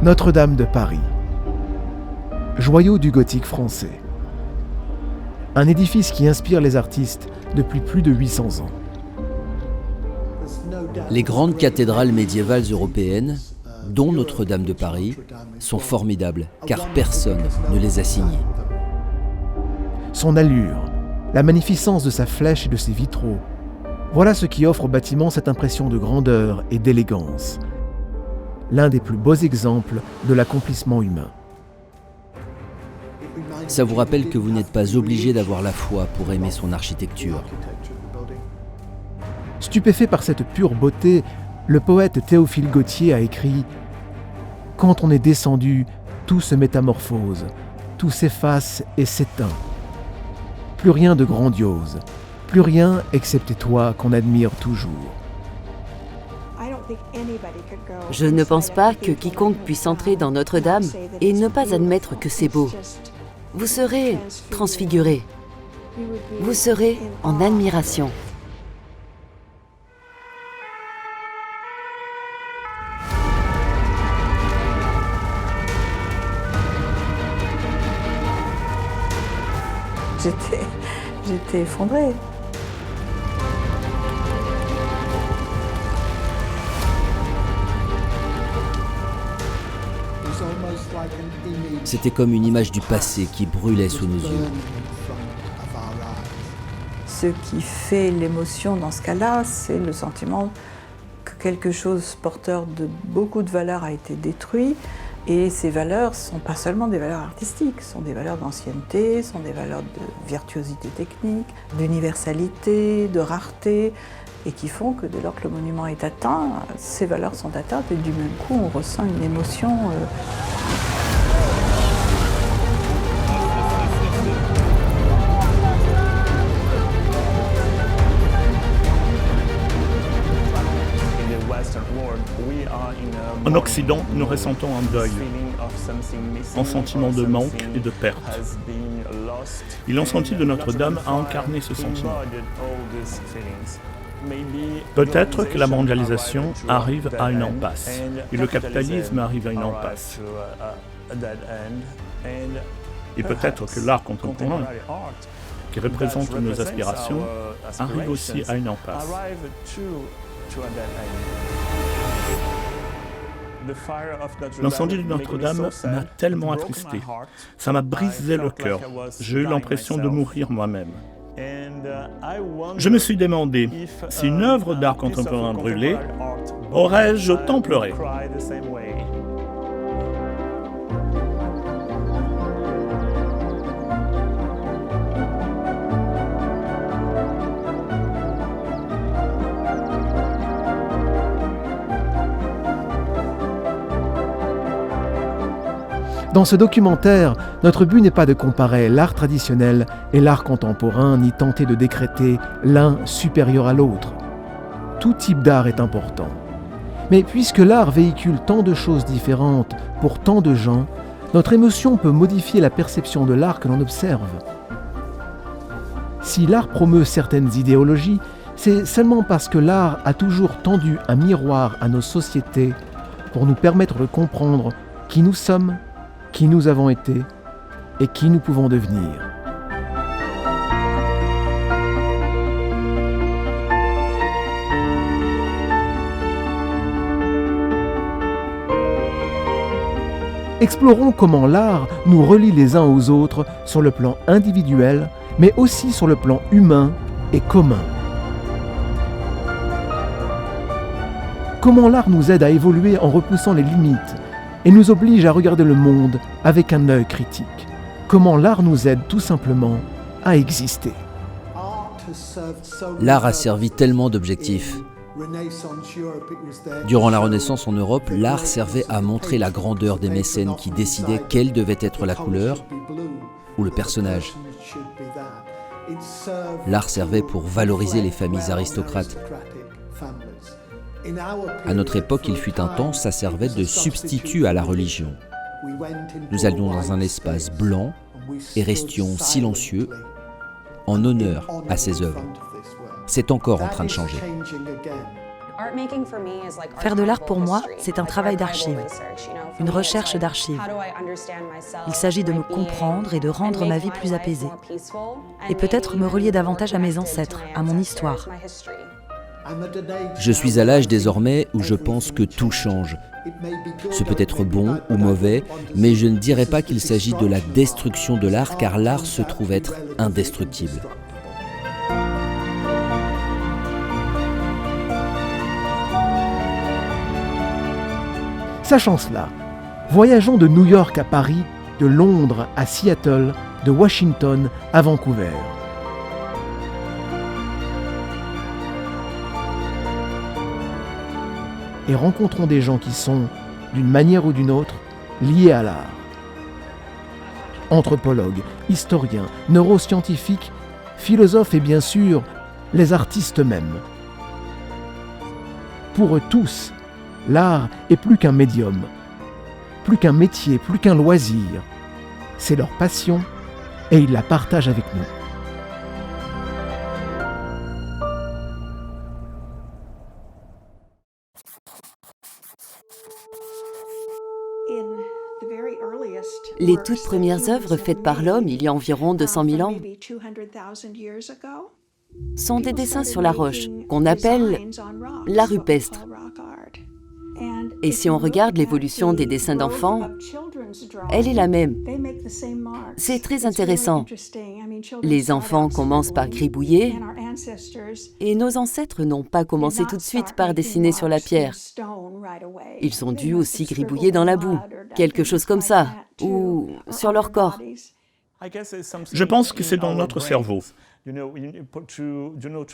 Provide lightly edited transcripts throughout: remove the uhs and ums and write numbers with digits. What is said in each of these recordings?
Notre-Dame de Paris, joyau du gothique français. Un édifice qui inspire les artistes depuis plus de 800 ans. Les grandes cathédrales médiévales européennes, dont Notre-Dame de Paris, sont formidables, car personne ne les a signées. Son allure, la magnificence de sa flèche et de ses vitraux, voilà ce qui offre au bâtiment cette impression de grandeur et d'élégance. L'un des plus beaux exemples de l'accomplissement humain. Ça vous rappelle que vous n'êtes pas obligé d'avoir la foi pour aimer son architecture. Stupéfait par cette pure beauté, le poète Théophile Gautier a écrit « Quand on est descendu, tout se métamorphose, tout s'efface et s'éteint. Plus rien de grandiose, plus rien excepté toi qu'on admire toujours. » Je ne pense pas que quiconque puisse entrer dans Notre-Dame et ne pas admettre que c'est beau. Vous serez transfiguré. Vous serez en admiration. J'étais effondrée. C'était comme une image du passé qui brûlait sous nos yeux. Ce qui fait l'émotion dans ce cas-là, c'est le sentiment que quelque chose porteur de beaucoup de valeurs a été détruit. Et ces valeurs ne sont pas seulement des valeurs artistiques, ce sont des valeurs d'ancienneté, sont des valeurs de virtuosité technique, d'universalité, de rareté, et qui font que dès lors que le monument est atteint, ces valeurs sont atteintes et du même coup on ressent une émotion. En Occident, nous ressentons un deuil, un sentiment de manque et de perte. Et l'incendie de Notre-Dame a incarné ce sentiment. Peut-être que la mondialisation arrive à une impasse, et le capitalisme arrive à une impasse. Et peut-être que l'art contemporain, qui représente nos aspirations, arrive aussi à une impasse. L'incendie de Notre-Dame m'a tellement attristé. Ça m'a brisé le cœur. J'ai eu l'impression de mourir moi-même. Je me suis demandé si une œuvre d'art contemporain brûlait, aurais-je autant pleuré ? Dans ce documentaire, notre but n'est pas de comparer l'art traditionnel et l'art contemporain, ni tenter de décréter l'un supérieur à l'autre. Tout type d'art est important. Mais puisque l'art véhicule tant de choses différentes pour tant de gens, notre émotion peut modifier la perception de l'art que l'on observe. Si l'art promeut certaines idéologies, c'est seulement parce que l'art a toujours tendu un miroir à nos sociétés pour nous permettre de comprendre qui nous sommes, qui nous avons été et qui nous pouvons devenir. Explorons comment l'art nous relie les uns aux autres sur le plan individuel, mais aussi sur le plan humain et commun. Comment l'art nous aide à évoluer en repoussant les limites et nous oblige à regarder le monde avec un œil critique. Comment l'art nous aide tout simplement à exister. L'art a servi tellement d'objectifs. Durant la Renaissance en Europe, l'art servait à montrer la grandeur des mécènes qui décidaient quelle devait être la couleur ou le personnage. L'art servait pour valoriser les familles aristocrates. À notre époque, il fut un temps, ça servait de substitut à la religion. Nous allions dans un espace blanc et restions silencieux en honneur à ces œuvres. C'est encore en train de changer. Faire de l'art pour moi, c'est un travail d'archive. une recherche d'archives. Il s'agit de me comprendre et de rendre ma vie plus apaisée. Et peut-être me relier davantage à mes ancêtres, à mon histoire. Je suis à l'âge désormais où je pense que tout change. Ce peut être bon ou mauvais, mais je ne dirais pas qu'il s'agit de la destruction de l'art, car l'art se trouve être indestructible. Sachant cela, voyageons de New York à Paris, de Londres à Seattle, de Washington à Vancouver. Et rencontrons des gens qui sont, d'une manière ou d'une autre, liés à l'art. Anthropologues, historiens, neuroscientifiques, philosophes et bien sûr, les artistes eux-mêmes. Pour eux tous, l'art est plus qu'un médium, plus qu'un métier, plus qu'un loisir. C'est leur passion et ils la partagent avec nous. Les toutes premières œuvres faites par l'homme il y a environ 200 000 ans sont des dessins sur la roche qu'on appelle l'art rupestre. Et si on regarde l'évolution des dessins d'enfants, elle est la même. C'est très intéressant. Les enfants commencent par gribouiller et nos ancêtres n'ont pas commencé tout de suite par dessiner sur la pierre. Ils ont dû aussi gribouiller dans la boue, quelque chose comme ça, ou sur leur corps. Je pense que c'est dans notre cerveau.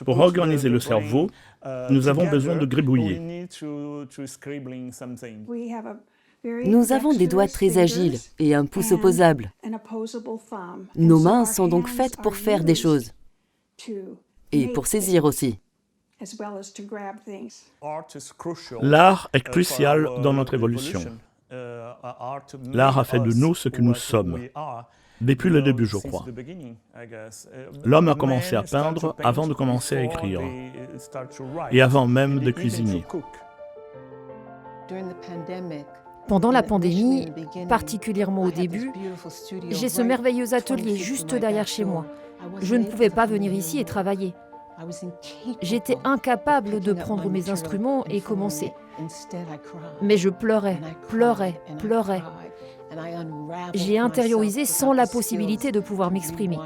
Pour organiser le cerveau, nous avons besoin de gribouiller. Nous avons des doigts très agiles et un pouce opposable. Nos mains sont donc faites pour faire des choses et pour saisir aussi. L'art est crucial dans notre évolution. L'art a fait de nous ce que nous sommes. Depuis le début, je crois. L'homme a commencé à peindre avant de commencer à écrire, et avant même de cuisiner. Pendant la pandémie, particulièrement au début, j'ai ce merveilleux atelier juste derrière chez moi. Je ne pouvais pas venir ici et travailler. J'étais incapable de prendre mes instruments et commencer. Mais je pleurais, pleurais, pleurais. J'ai intériorisé sans la possibilité de pouvoir m'exprimer.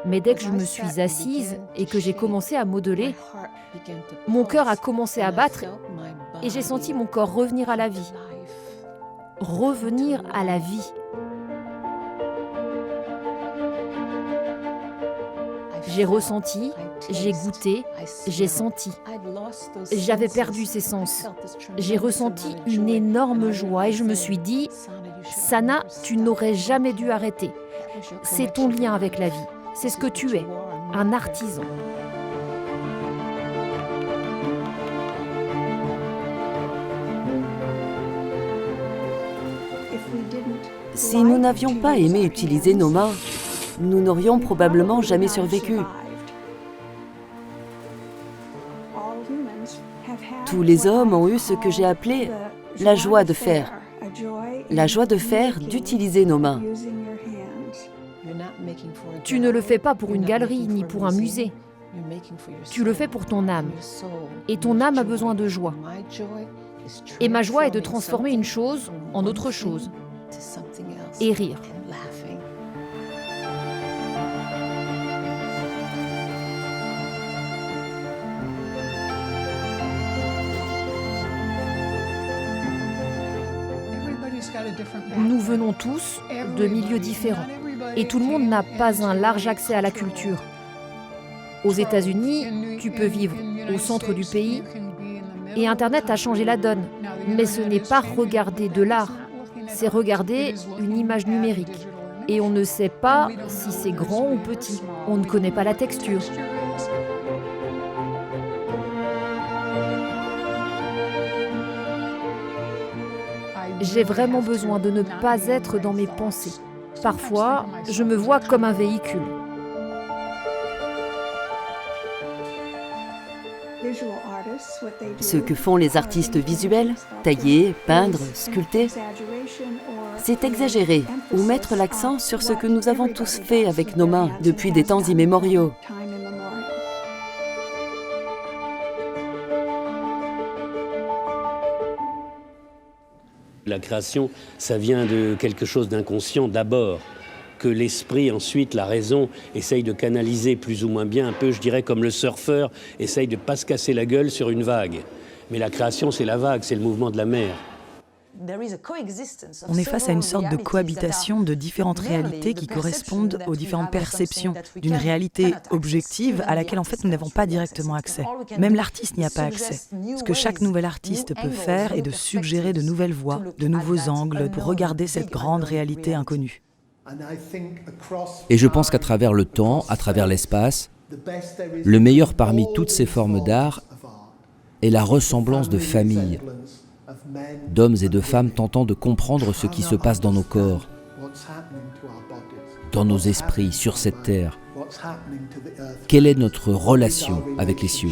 Mais dès que je me suis assise et que j'ai commencé à modeler, mon cœur a commencé à battre et j'ai senti mon corps revenir à la vie. Revenir à la vie. J'ai ressenti, j'ai goûté, j'ai senti. J'avais perdu ces sens. J'ai ressenti une énorme joie et je me suis dit, Sana, tu n'aurais jamais dû arrêter. C'est ton lien avec la vie. C'est ce que tu es, un artisan. Si nous n'avions pas aimé utiliser nos mains, nous n'aurions probablement jamais survécu. Tous les hommes ont eu ce que j'ai appelé la joie de faire. La joie de faire d'utiliser nos mains. Tu ne le fais pas pour une galerie ni pour un musée. Tu le fais pour ton âme. Et ton âme a besoin de joie. Et ma joie est de transformer une chose en autre chose. Et rire. Nous venons tous de milieux différents et tout le monde n'a pas un large accès à la culture. Aux États-Unis, tu peux vivre au centre du pays et Internet a changé la donne. Mais ce n'est pas regarder de l'art, c'est regarder une image numérique. Et on ne sait pas si c'est grand ou petit. On ne connaît pas la texture. J'ai vraiment besoin de ne pas être dans mes pensées. Parfois, je me vois comme un véhicule. Ce que font les artistes visuels, tailler, peindre, sculpter, c'est exagérer ou mettre l'accent sur ce que nous avons tous fait avec nos mains depuis des temps immémoriaux. La création, ça vient de quelque chose d'inconscient d'abord, que l'esprit, ensuite, la raison, essaye de canaliser plus ou moins bien, un peu, je dirais, comme le surfeur essaye de ne pas se casser la gueule sur une vague. Mais la création, c'est la vague, c'est le mouvement de la mer. On est face à une sorte de cohabitation de différentes réalités qui correspondent aux différentes perceptions d'une réalité objective à laquelle en fait nous n'avons pas directement accès. Même l'artiste n'y a pas accès. Ce que chaque nouvel artiste peut faire est de suggérer de nouvelles voies, de nouveaux angles pour regarder cette grande réalité inconnue. Et je pense qu'à travers le temps, à travers l'espace, le meilleur parmi toutes ces formes d'art est la ressemblance de familles, d'hommes et de femmes tentant de comprendre ce qui se passe dans nos corps, dans nos esprits, sur cette terre. Quelle est notre relation avec les cieux ?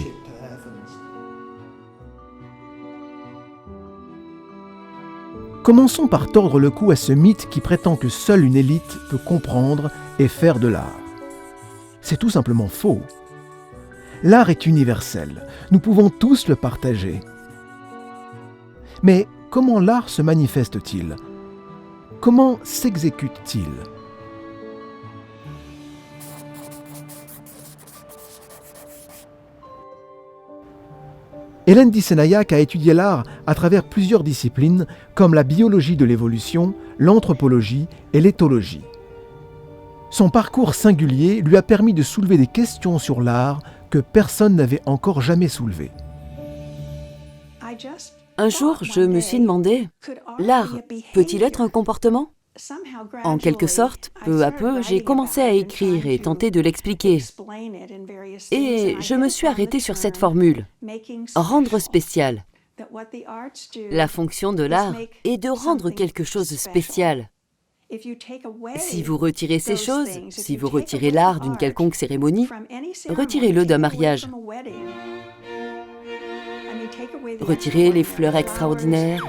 Commençons par tordre le cou à ce mythe qui prétend que seule une élite peut comprendre et faire de l'art. C'est tout simplement faux. L'art est universel, nous pouvons tous le partager. Mais comment l'art se manifeste-t-il ? Comment s'exécute-t-il ? Hélène Dissenayak a étudié l'art à travers plusieurs disciplines comme la biologie de l'évolution, l'anthropologie et l'éthologie. Son parcours singulier lui a permis de soulever des questions sur l'art que personne n'avait encore jamais soulevées. Un jour, je me suis demandé, l'art peut-il être un comportement ? En quelque sorte, peu à peu, j'ai commencé à écrire et tenter de l'expliquer. Et je me suis arrêtée sur cette formule, rendre spécial. La fonction de l'art est de rendre quelque chose spécial. Si vous retirez ces choses, si vous retirez l'art d'une quelconque cérémonie, retirez-le d'un mariage. Retirez les fleurs extraordinaires.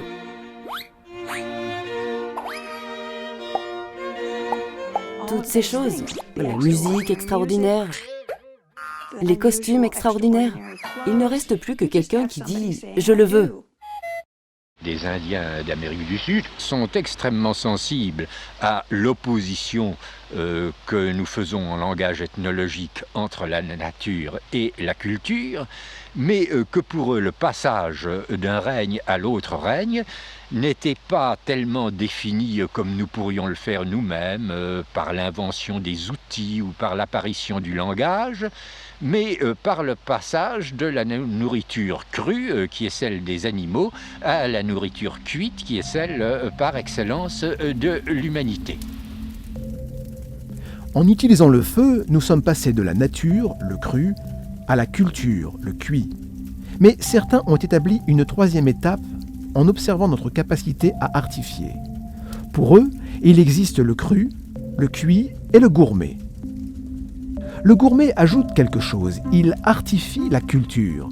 Toutes ces choses, la musique extraordinaire, les costumes extraordinaires. Il ne reste plus que quelqu'un qui dit « je le veux ». Les Indiens d'Amérique du Sud sont extrêmement sensibles à l'opposition que nous faisons en langage ethnologique entre la nature et la culture, mais que pour eux le passage d'un règne à l'autre règne n'était pas tellement défini comme nous pourrions le faire nous-mêmes par l'invention des outils ou par l'apparition du langage, mais par le passage de la nourriture crue, qui est celle des animaux, à la nourriture cuite, qui est celle par excellence de l'humanité. En utilisant le feu, nous sommes passés de la nature, le cru, à la culture, le cuit. Mais certains ont établi une troisième étape en observant notre capacité à artifier. Pour eux, il existe le cru, le cuit et le gourmet. Le gourmet ajoute quelque chose, il artifie la culture.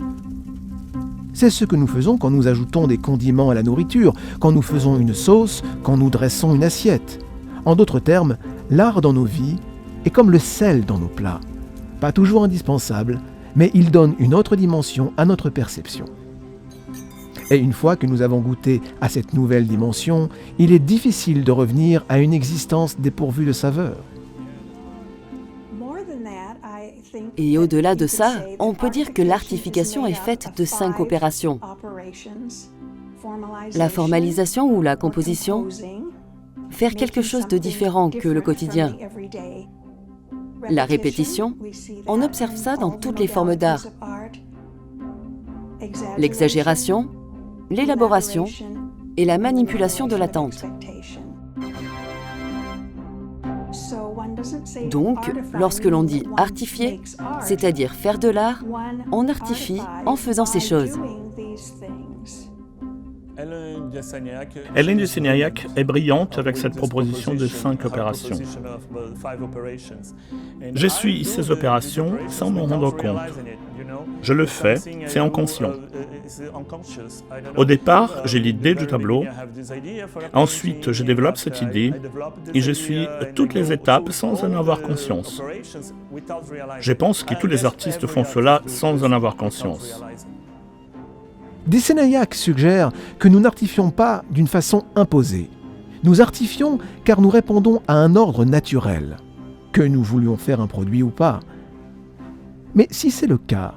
C'est ce que nous faisons quand nous ajoutons des condiments à la nourriture, quand nous faisons une sauce, quand nous dressons une assiette. En d'autres termes, l'art dans nos vies est comme le sel dans nos plats. Pas toujours indispensable, mais il donne une autre dimension à notre perception. Et une fois que nous avons goûté à cette nouvelle dimension, il est difficile de revenir à une existence dépourvue de saveur. Et au-delà de ça, on peut dire que l'artification est faite de 5 opérations. La formalisation ou la composition, faire quelque chose de différent que le quotidien. La répétition, on observe ça dans toutes les formes d'art. L'exagération, l'élaboration et la manipulation de l'attente. Donc, lorsque l'on dit artifier, c'est-à-dire faire de l'art, on artifie en faisant ces choses. Hélène Dissenayak est brillante avec cette proposition de 5 opérations. Je suis ces opérations sans m'en rendre compte. Je le fais, c'est inconscient. Au départ, j'ai l'idée du tableau. Ensuite, je développe cette idée et je suis toutes les étapes sans en avoir conscience. Je pense que tous les artistes font cela sans en avoir conscience. Dissenayak suggère que nous n'artifions pas d'une façon imposée. Nous artifions car nous répondons à un ordre naturel, que nous voulions faire un produit ou pas. Mais si c'est le cas,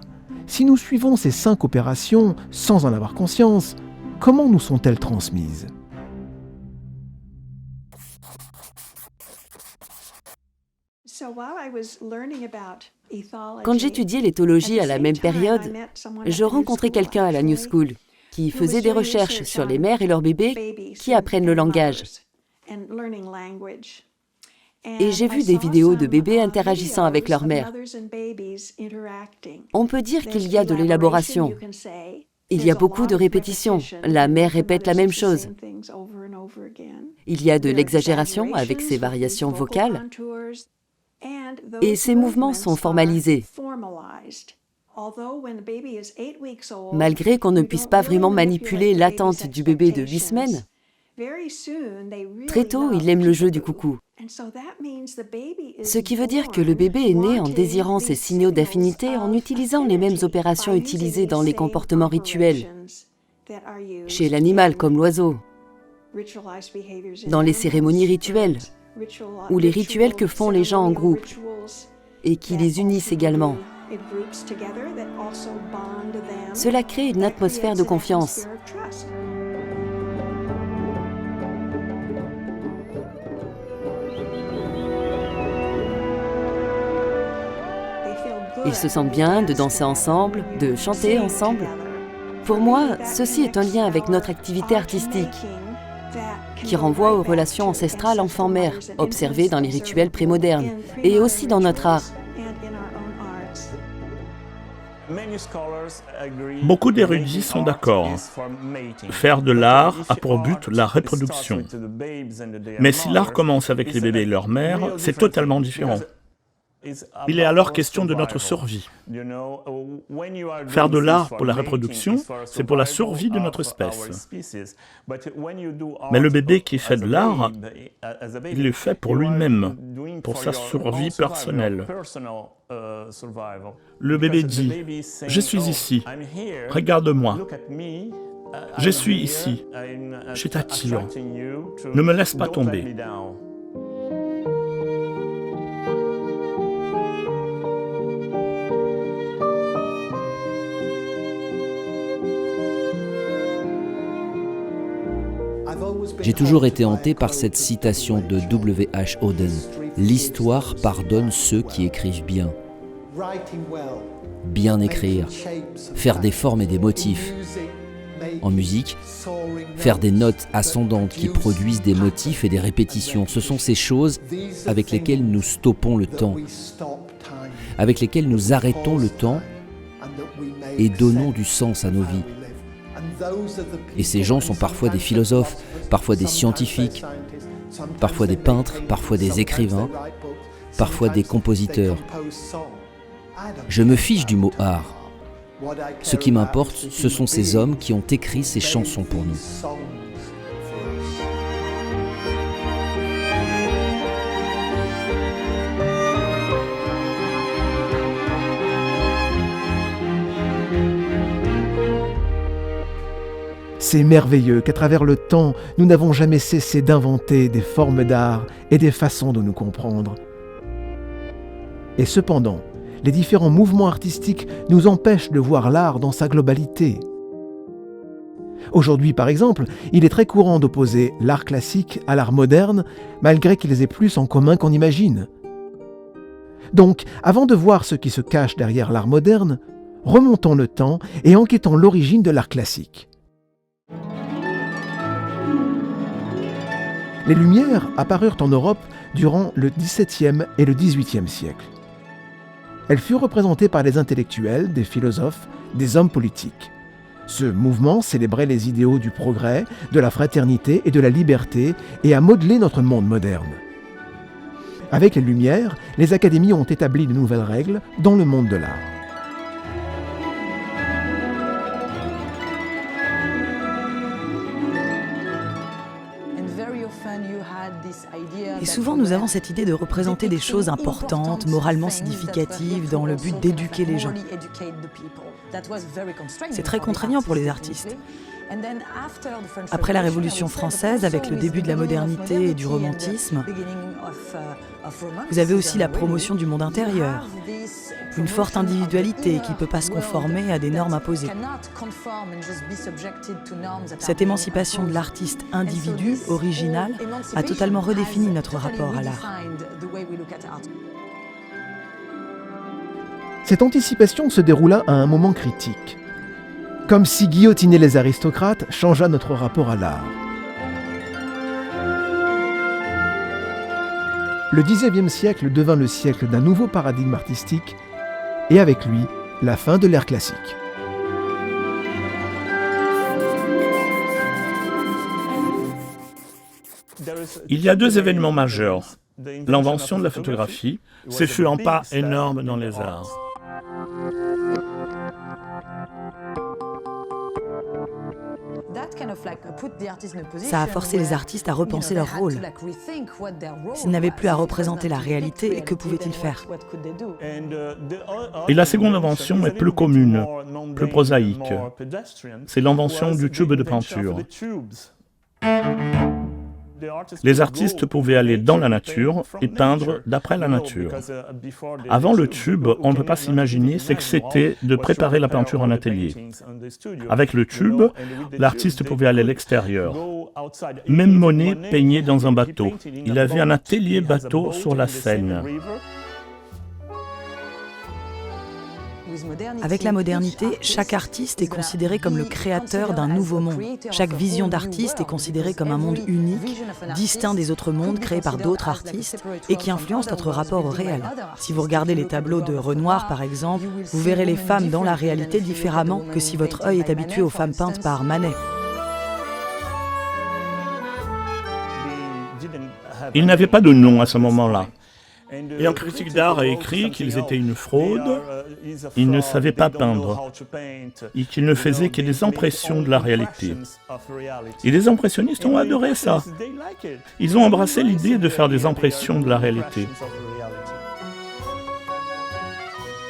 si nous suivons ces 5 opérations sans en avoir conscience, comment nous sont-elles transmises ? Quand j'étudiais l'éthologie à la même période, je rencontrai quelqu'un à la New School qui faisait des recherches sur les mères et leurs bébés qui apprennent le langage. Et j'ai vu des vidéos de bébés interagissant avec leur mère. On peut dire qu'il y a de l'élaboration. Il y a beaucoup de répétitions. La mère répète la même chose. Il y a de l'exagération avec ses variations vocales. Et ces mouvements sont formalisés. Malgré qu'on ne puisse pas vraiment manipuler l'attente du bébé de 8 semaines, très tôt, il aime le jeu du coucou. Ce qui veut dire que le bébé est né en désirant ces signaux d'affinité en utilisant les mêmes opérations utilisées dans les comportements rituels, chez l'animal comme l'oiseau, dans les cérémonies rituelles, ou les rituels que font les gens en groupe, et qui les unissent également. Cela crée une atmosphère de confiance. Ils se sentent bien de danser ensemble, de chanter ensemble. Pour moi, ceci est un lien avec notre activité artistique, qui renvoie aux relations ancestrales enfant-mère, observées dans les rituels prémodernes, et aussi dans notre art. Beaucoup d'érudits sont d'accord. Faire de l'art a pour but la reproduction. Mais si l'art commence avec les bébés et leur mère, c'est totalement différent. Il est alors question de notre survie. Faire de l'art pour la reproduction, c'est pour la survie de notre espèce. Mais le bébé qui fait de l'art, il le fait pour lui-même, pour sa survie personnelle. Le bébé dit « Je suis ici, regarde-moi. Je suis ici, je t'attire. Ne me laisse pas tomber. » J'ai toujours été hanté par cette citation de W.H. Auden. « L'histoire pardonne ceux qui écrivent bien. » Bien écrire, faire des formes et des motifs. En musique, faire des notes ascendantes qui produisent des motifs et des répétitions. Ce sont ces choses avec lesquelles nous stoppons le temps, avec lesquelles nous arrêtons le temps et donnons du sens à nos vies. Et ces gens sont parfois des philosophes, parfois des scientifiques, parfois des peintres, parfois des écrivains, parfois des compositeurs. Je me fiche du mot art. Ce qui m'importe, ce sont ces hommes qui ont écrit ces chansons pour nous. C'est merveilleux qu'à travers le temps, nous n'avons jamais cessé d'inventer des formes d'art et des façons de nous comprendre. Et cependant, les différents mouvements artistiques nous empêchent de voir l'art dans sa globalité. Aujourd'hui, par exemple, il est très courant d'opposer l'art classique à l'art moderne, malgré qu'ils aient plus en commun qu'on imagine. Donc, avant de voir ce qui se cache derrière l'art moderne, remontons le temps et enquêtons l'origine de l'art classique. Les Lumières apparurent en Europe durant le XVIIe et le XVIIIe siècle. Elles furent représentées par des intellectuels, des philosophes, des hommes politiques. Ce mouvement célébrait les idéaux du progrès, de la fraternité et de la liberté et a modelé notre monde moderne. Avec les Lumières, les académies ont établi de nouvelles règles dans le monde de l'art. Et souvent, nous avons cette idée de représenter des choses importantes, moralement significatives, dans le but d'éduquer les gens. C'est très contraignant pour les artistes. Après la Révolution française, avec le début de la modernité et du romantisme, vous avez aussi la promotion du monde intérieur, une forte individualité qui ne peut pas se conformer à des normes imposées. Cette émancipation de l'artiste individu, original, a totalement redéfini notre rapport à l'art. Cette anticipation se déroula à un moment critique, comme si guillotiner les aristocrates changea notre rapport à l'art. Le XIXe siècle devint le siècle d'un nouveau paradigme artistique, et avec lui, la fin de l'ère classique. Il y a deux événements majeurs. L'invention de la photographie, ce fut un pas énorme dans les arts. Ça a forcé les artistes à repenser leur rôle. S'ils n'avaient plus à représenter la réalité, que pouvaient-ils faire ? Et la seconde invention est plus commune, plus prosaïque. C'est l'invention du tube de peinture. Les artistes pouvaient aller dans la nature et peindre d'après la nature. Avant le tube, on ne peut pas s'imaginer ce que c'était de préparer la peinture en atelier. Avec le tube, l'artiste pouvait aller à l'extérieur. Même Monet peignait dans un bateau. Il avait un atelier bateau sur la Seine. Avec la modernité, chaque artiste est considéré comme le créateur d'un nouveau monde. Chaque vision d'artiste est considérée comme un monde unique, distinct des autres mondes créés par d'autres artistes et qui influence notre rapport au réel. Si vous regardez les tableaux de Renoir, par exemple, vous verrez les femmes dans la réalité différemment que si votre œil est habitué aux femmes peintes par Manet. Ils n'avaient pas de nom à ce moment-là. Et un critique d'art a écrit qu'ils étaient une fraude, ils ne savaient pas peindre, et qu'ils ne faisaient que des impressions de la réalité. Et les impressionnistes ont adoré ça. Ils ont embrassé l'idée de faire des impressions de la réalité.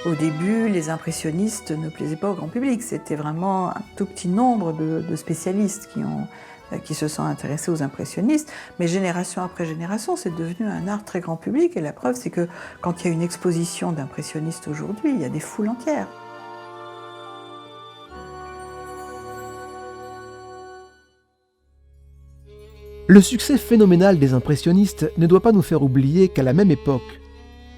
Au début, les impressionnistes ne plaisaient pas au grand public. C'était vraiment un tout petit nombre de spécialistes qui se sont intéressés aux impressionnistes, mais génération après génération, c'est devenu un art très grand public, et la preuve, c'est que quand il y a une exposition d'impressionnistes aujourd'hui, il y a des foules entières. Le succès phénoménal des impressionnistes ne doit pas nous faire oublier qu'à la même époque,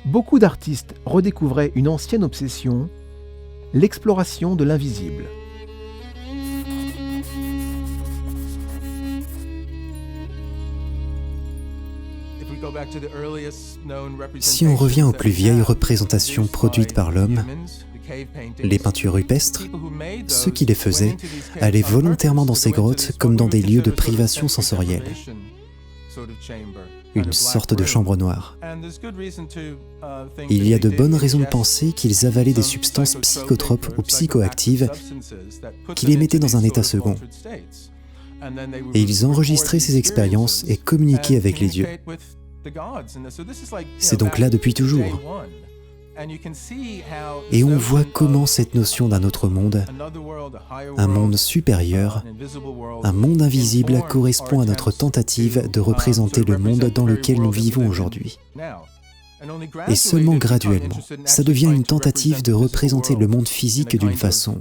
beaucoup d'artistes redécouvraient une ancienne obsession, l'exploration de l'invisible. Si on revient aux plus vieilles représentations produites par l'homme, les peintures rupestres, ceux qui les faisaient allaient volontairement dans ces grottes comme dans des lieux de privation sensorielle, une sorte de chambre noire. Il y a de bonnes raisons de penser qu'ils avalaient des substances psychotropes ou psychoactives qui les mettaient dans un état second. Et ils enregistraient ces expériences et communiquaient avec les dieux. C'est donc là depuis toujours. Et on voit comment cette notion d'un autre monde, un monde supérieur, un monde invisible correspond à notre tentative de représenter le monde dans lequel nous vivons aujourd'hui. Et seulement graduellement, ça devient une tentative de représenter le monde physique d'une façon,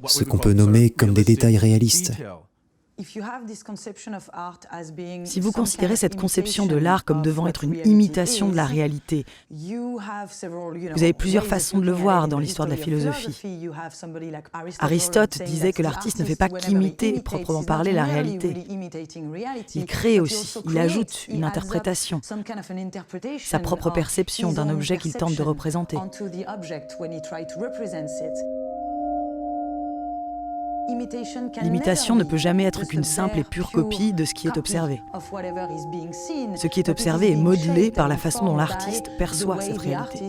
ce qu'on peut nommer comme des détails réalistes. Si vous considérez cette conception de l'art comme devant être une imitation de la réalité, vous avez plusieurs façons de le voir dans l'histoire de la philosophie. Aristote disait que l'artiste ne fait pas qu'imiter, proprement parler, la réalité. Il crée aussi, il ajoute une interprétation, sa propre perception d'un objet qu'il tente de représenter. L'imitation ne peut jamais être qu'une simple et pure copie de ce qui est observé. Ce qui est observé est modelé par la façon dont l'artiste perçoit cette réalité.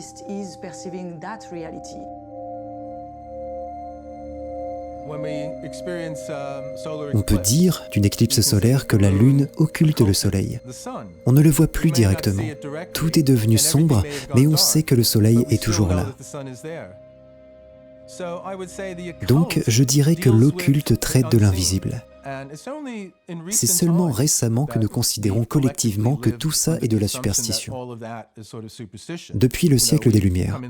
On peut dire d'une éclipse solaire que la Lune occulte le Soleil. On ne le voit plus directement. Tout est devenu sombre, mais on sait que le Soleil est toujours là. Donc, je dirais que l'occulte traite de l'invisible. C'est seulement récemment que nous considérons collectivement que tout ça est de la superstition, depuis le siècle des Lumières.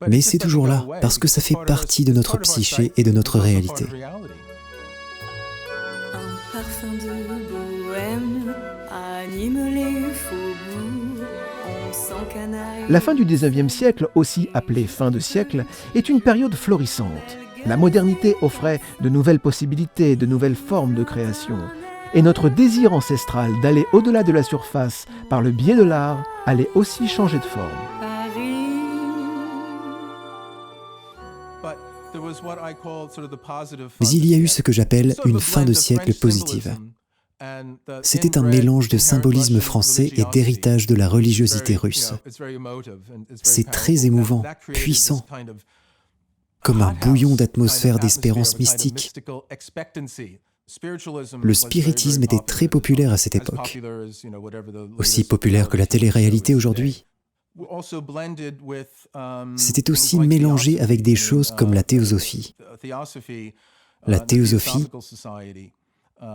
Mais c'est toujours là, parce que ça fait partie de notre psyché et de notre réalité. Un parfum de bohème anime les faubourgs, on s'encanaille. La fin du XIXe siècle, aussi appelée fin de siècle, est une période florissante. La modernité offrait de nouvelles possibilités, de nouvelles formes de création. Et notre désir ancestral d'aller au-delà de la surface par le biais de l'art allait aussi changer de forme. Mais il y a eu ce que j'appelle une fin de siècle positive. C'était un mélange de symbolisme français et d'héritage de la religiosité russe. C'est très émouvant, puissant, comme un bouillon d'atmosphère d'espérance mystique. Le spiritisme était très populaire à cette époque, aussi populaire que la télé-réalité aujourd'hui. C'était aussi mélangé avec des choses comme la théosophie. La théosophie,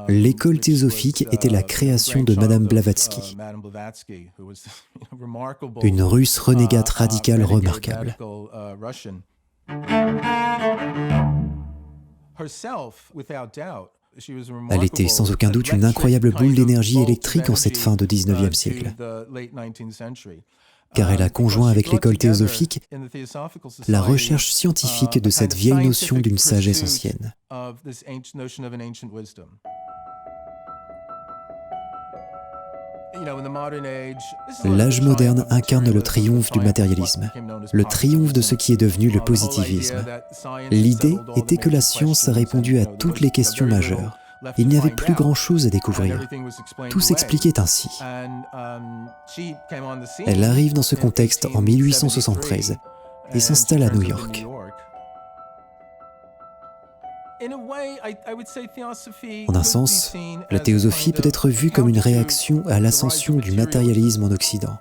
l'école théosophique était la création de Madame Blavatsky, une Russe renégate radicale remarquable. Elle était sans aucun doute une incroyable boule d'énergie électrique en cette fin de XIXe siècle, car elle a conjoint avec l'école théosophique la recherche scientifique de cette vieille notion d'une sagesse ancienne. L'âge moderne incarne le triomphe du matérialisme, le triomphe de ce qui est devenu le positivisme. L'idée était que la science a répondu à toutes les questions majeures. Il n'y avait plus grand-chose à découvrir. Tout s'expliquait ainsi. Elle arrive dans ce contexte en 1873 et s'installe à New York. En un sens, la théosophie peut être vue comme une réaction à l'ascension du matérialisme en Occident.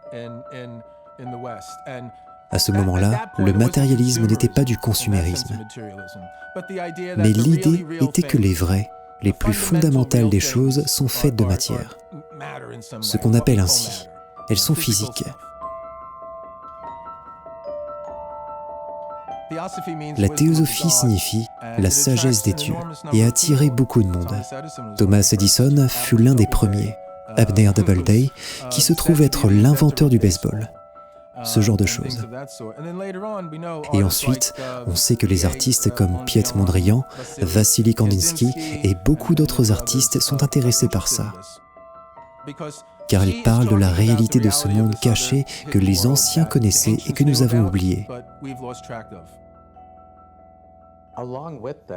À ce moment-là, le matérialisme n'était pas du consumérisme. Mais l'idée était que les vraies, les plus fondamentales des choses sont faites de matière. Ce qu'on appelle ainsi. Elles sont physiques. La théosophie signifie la sagesse des dieux et a attiré beaucoup de monde. Thomas Edison fut l'un des premiers, Abner Doubleday, qui se trouve être l'inventeur du baseball. Ce genre de choses. Et ensuite, on sait que les artistes comme Piet Mondrian, Vassily Kandinsky et beaucoup d'autres artistes sont intéressés par ça. Car ils parlent de la réalité de ce monde caché que les anciens connaissaient et que nous avons oublié.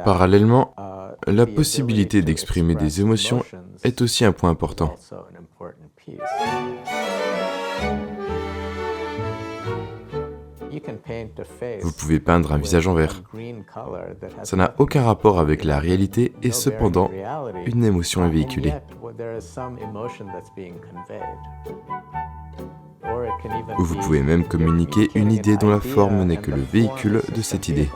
Parallèlement, la possibilité d'exprimer des émotions est aussi un point important. Vous pouvez peindre un visage en vert. Ça n'a aucun rapport avec la réalité et cependant, une émotion est véhiculée. Ou vous pouvez même communiquer une idée dont la forme n'est que le véhicule de cette idée.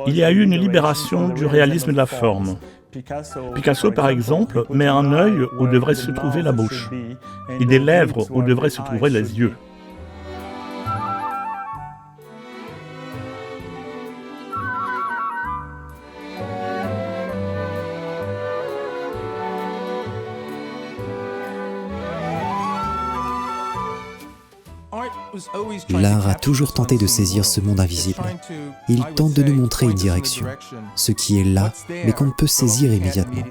Il y a eu une libération du réalisme de la forme. Picasso, par exemple, met un œil où devrait se trouver la bouche, et des lèvres où devraient se trouver les yeux. L'art a toujours tenté de saisir ce monde invisible. Il tente de nous montrer une direction, ce qui est là, mais qu'on ne peut saisir immédiatement.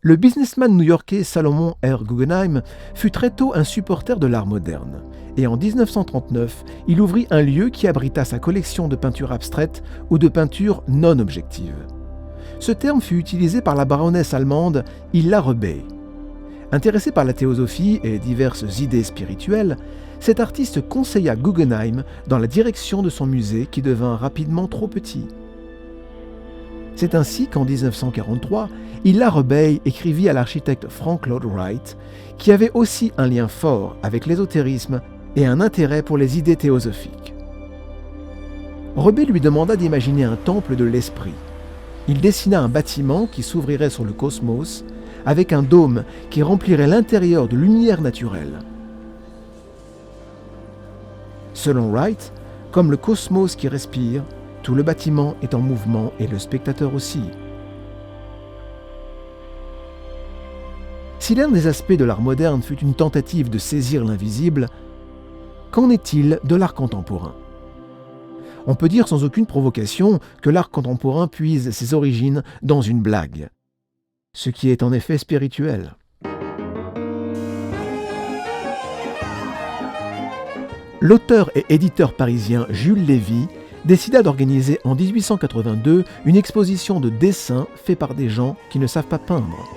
Le businessman new-yorkais Salomon R. Guggenheim fut très tôt un supporter de l'art moderne. Et en 1939, il ouvrit un lieu qui abrita sa collection de peintures abstraites ou de peintures non objectives. Ce terme fut utilisé par la baronesse allemande Illa Rebay. Intéressée par la théosophie et diverses idées spirituelles, cet artiste conseilla Guggenheim dans la direction de son musée qui devint rapidement trop petit. C'est ainsi qu'en 1943, Hilaire Rebeil écrivit à l'architecte Frank Lloyd Wright, qui avait aussi un lien fort avec l'ésotérisme et un intérêt pour les idées théosophiques. Rebeil lui demanda d'imaginer un temple de l'esprit. Il dessina un bâtiment qui s'ouvrirait sur le cosmos, avec un dôme qui remplirait l'intérieur de lumière naturelle. Selon Wright, comme le cosmos qui respire, tout le bâtiment est en mouvement et le spectateur aussi. Si l'un des aspects de l'art moderne fut une tentative de saisir l'invisible, qu'en est-il de l'art contemporain ? On peut dire sans aucune provocation que l'art contemporain puise ses origines dans une blague, ce qui est en effet spirituel. L'auteur et éditeur parisien Jules Lévy décida d'organiser en 1882 une exposition de dessins faits par des gens qui ne savent pas peindre.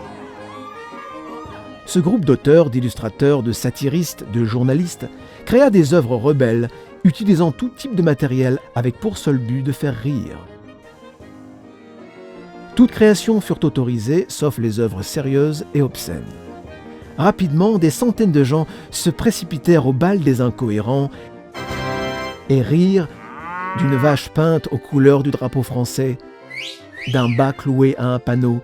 Ce groupe d'auteurs, d'illustrateurs, de satiristes, de journalistes créa des œuvres rebelles, utilisant tout type de matériel avec pour seul but de faire rire. Toutes créations furent autorisées, sauf les œuvres sérieuses et obscènes. Rapidement, des centaines de gens se précipitèrent au bal des incohérents et rirent d'une vache peinte aux couleurs du drapeau français, d'un bas cloué à un panneau,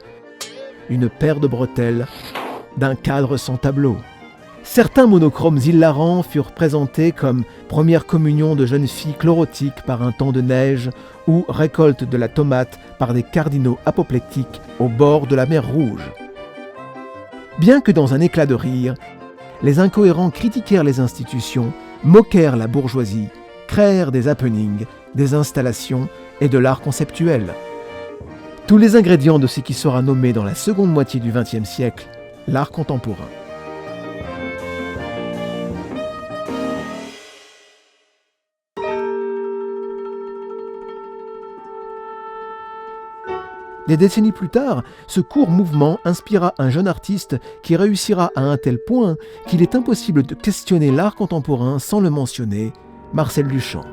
d'une paire de bretelles, d'un cadre sans tableau. Certains monochromes hilarants furent présentés comme première communion de jeunes filles chlorotiques par un temps de neige ou récolte de la tomate par des cardinaux apoplectiques au bord de la mer Rouge. Bien que dans un éclat de rire, les incohérents critiquèrent les institutions, moquèrent la bourgeoisie, créèrent des happenings, des installations et de l'art conceptuel. Tous les ingrédients de ce qui sera nommé dans la seconde moitié du XXe siècle l'art contemporain. Des décennies plus tard, ce court mouvement inspira un jeune artiste qui réussira à un tel point qu'il est impossible de questionner l'art contemporain sans le mentionner, Marcel Duchamp.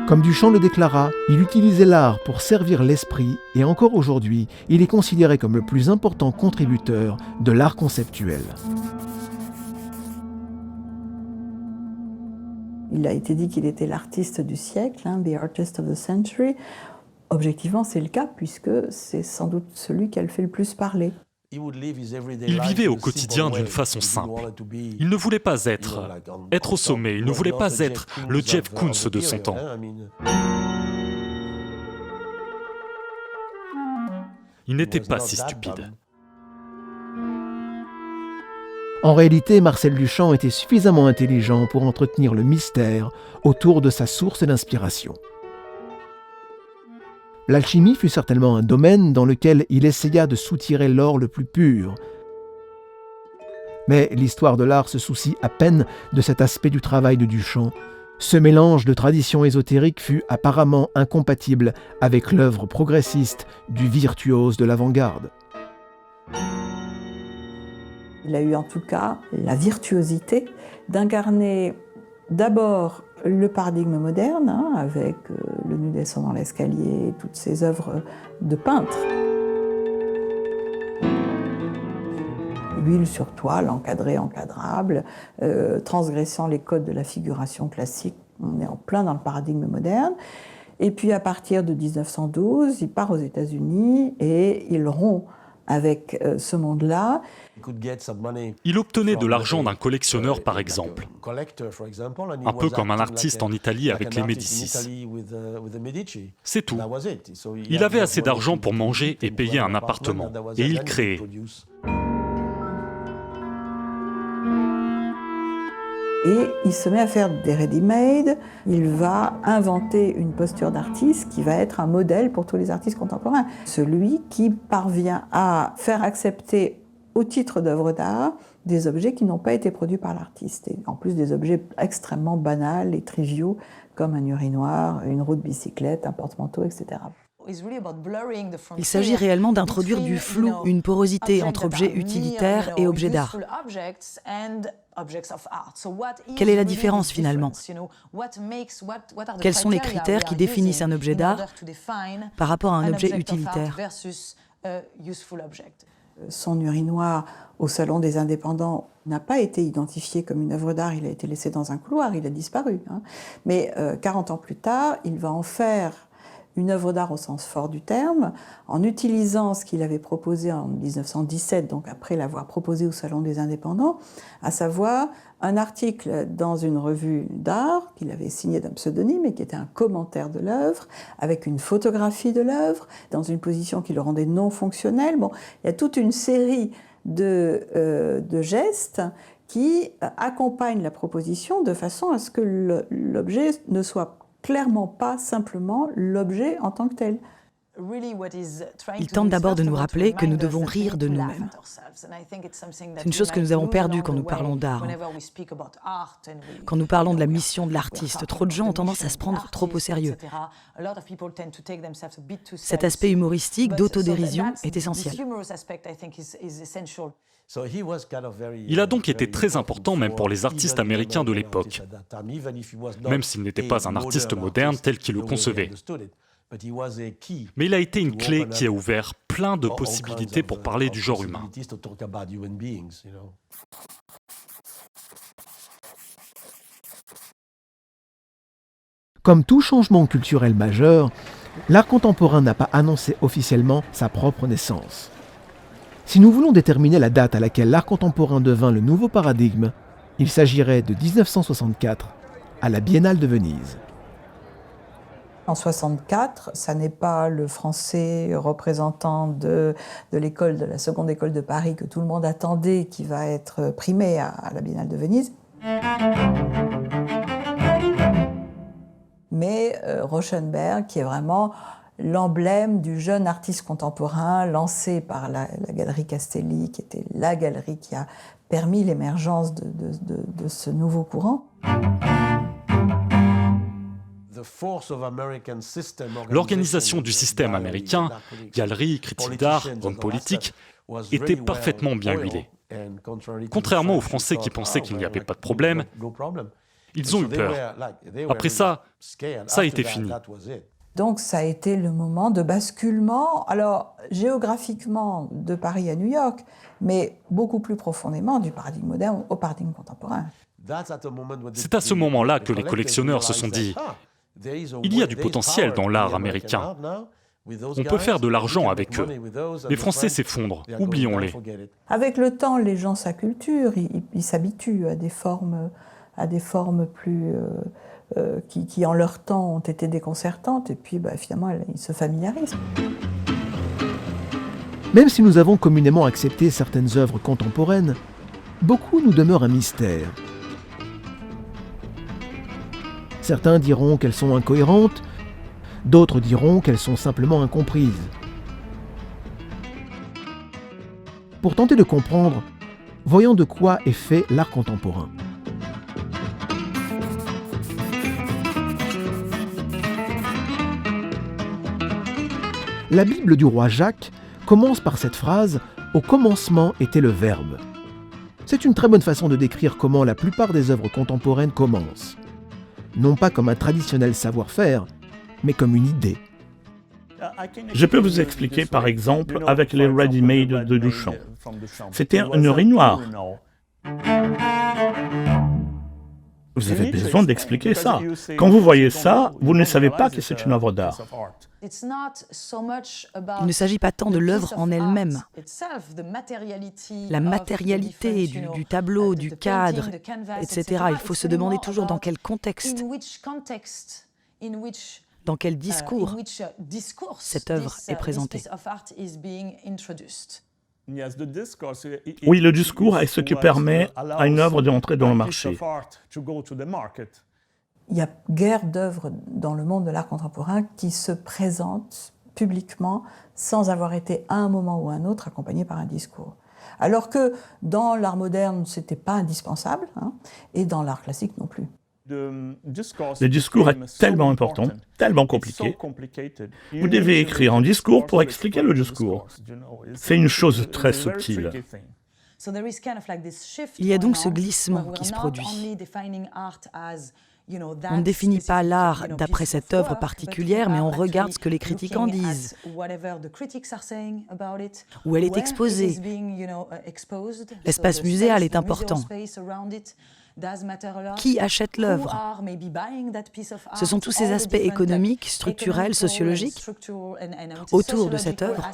Comme Duchamp le déclara, il utilisait l'art pour servir l'esprit et encore aujourd'hui, il est considéré comme le plus important contributeur de l'art conceptuel. Il a été dit qu'il était l'artiste du siècle, the artist of the century. Objectivement, c'est le cas, puisque c'est sans doute celui qui a le fait le plus parler. Il vivait au quotidien d'une façon simple. Il ne voulait pas être au sommet, il ne voulait pas être le Jeff Koons de son temps. Il n'était pas si stupide. En réalité, Marcel Duchamp était suffisamment intelligent pour entretenir le mystère autour de sa source d'inspiration. L'alchimie fut certainement un domaine dans lequel il essaya de soutirer l'or le plus pur. Mais l'histoire de l'art se soucie à peine de cet aspect du travail de Duchamp. Ce mélange de traditions ésotériques fut apparemment incompatible avec l'œuvre progressiste du virtuose de l'avant-garde. Il a eu en tout cas la virtuosité d'incarner d'abord le paradigme moderne, avec le nu descendant l'escalier, toutes ces œuvres de peintres. Huile sur toile, encadrée, encadrable, transgressant les codes de la figuration classique. On est en plein dans le paradigme moderne. Et puis à partir de 1912, il part aux États-Unis et il rompt avec ce monde-là. Il obtenait de l'argent d'un collectionneur, par exemple, un peu comme un artiste en Italie avec les Médicis. C'est tout. Il avait assez d'argent pour manger et payer un appartement, et il créait. Et il se met à faire des ready-made, il va inventer une posture d'artiste qui va être un modèle pour tous les artistes contemporains. Celui qui parvient à faire accepter au titre d'œuvre d'art des objets qui n'ont pas été produits par l'artiste. Et en plus des objets extrêmement banals et triviaux comme un urinoir, une roue de bicyclette, un porte-manteau, etc. Il s'agit réellement d'introduire du flou, une porosité entre objets utilitaires et objets d'art. Quelle est la différence finalement? Quels sont les critères qui définissent un objet d'art par rapport à un objet utilitaire? Son urinoir au Salon des Indépendants n'a pas été identifié comme une œuvre d'art, il a été laissé dans un couloir, il a disparu. Mais 40 ans plus tard, il va en faire une œuvre d'art au sens fort du terme, en utilisant ce qu'il avait proposé en 1917, donc après l'avoir proposé au Salon des Indépendants, à savoir un article dans une revue d'art qu'il avait signé d'un pseudonyme et qui était un commentaire de l'œuvre, avec une photographie de l'œuvre, dans une position qui le rendait non fonctionnel. Bon, il y a toute une série de gestes qui accompagnent la proposition de façon à ce que l'objet ne soit clairement pas simplement l'objet en tant que tel. Il tente d'abord de nous rappeler que nous devons rire de nous-mêmes. C'est une chose que nous avons perdue quand nous parlons d'art. Quand nous parlons de la mission de l'artiste, trop de gens ont tendance à se prendre trop au sérieux. Cet aspect humoristique d'autodérision est essentiel. Il a donc été très important même pour les artistes américains de l'époque, même s'il n'était pas un artiste moderne tel qu'il le concevait. Mais il a été une clé qui a ouvert plein de possibilités pour parler du genre humain. Comme tout changement culturel majeur, l'art contemporain n'a pas annoncé officiellement sa propre naissance. Si nous voulons déterminer la date à laquelle l'art contemporain devint le nouveau paradigme, il s'agirait de 1964, à la Biennale de Venise. En 1964, ça n'est pas le Français représentant de l'école, de la seconde école de Paris que tout le monde attendait, qui va être primé à la Biennale de Venise. Mais Rauschenberg, qui est vraiment l'emblème du jeune artiste contemporain lancé par la galerie Castelli, qui était la galerie qui a permis l'émergence de ce nouveau courant. L'organisation du système américain, galeries, critiques d'art, hommes politiques, était parfaitement bien huilée. Contrairement aux Français qui pensaient qu'il n'y avait pas de problème, ils ont eu peur. Après ça a été fini. Donc ça a été le moment de basculement, alors géographiquement de Paris à New York, mais beaucoup plus profondément du paradigme moderne au paradigme contemporain. C'est à ce moment-là que les collectionneurs se sont dit « Il y a du potentiel dans l'art américain. On peut faire de l'argent avec eux. Les Français s'effondrent, oublions-les. » Avec le temps, les gens s'acculturent, ils s'habituent à des formes plus... qui en leur temps ont été déconcertantes, et puis finalement ils se familiarisent. Même si nous avons communément accepté certaines œuvres contemporaines, beaucoup nous demeurent un mystère. Certains diront qu'elles sont incohérentes, d'autres diront qu'elles sont simplement incomprises. Pour tenter de comprendre, voyons de quoi est fait l'art contemporain. La Bible du roi Jacques commence par cette phrase « Au commencement était le Verbe ». C'est une très bonne façon de décrire comment la plupart des œuvres contemporaines commencent. Non pas comme un traditionnel savoir-faire, mais comme une idée. Je peux vous expliquer par exemple avec les ready-made de Duchamp. C'était un urinoir. Vous avez besoin d'expliquer ça. Quand vous voyez ça, vous ne savez pas que c'est une œuvre d'art. Il ne s'agit pas tant de l'œuvre en elle-même. La matérialité du tableau, du cadre, etc. Il faut se demander toujours dans quel contexte, dans quel discours cette œuvre est présentée. Oui, le discours est ce qui permet à une œuvre d'entrer dans le marché. Il n'y a guère d'œuvres dans le monde de l'art contemporain qui se présentent publiquement sans avoir été à un moment ou à un autre accompagnées par un discours. Alors que dans l'art moderne, ce n'était pas indispensable, et dans l'art classique non plus. Le discours est tellement important, tellement compliqué. Vous devez écrire un discours pour expliquer le discours. C'est une chose très subtile. Il y a donc ce glissement qui se produit. On ne définit pas l'art d'après cette œuvre particulière, mais on regarde ce que les critiques en disent, où elle est exposée. L'espace muséal est important. Qui achète l'œuvre? Ce sont tous ces aspects économiques, structurels, sociologiques autour de cette œuvre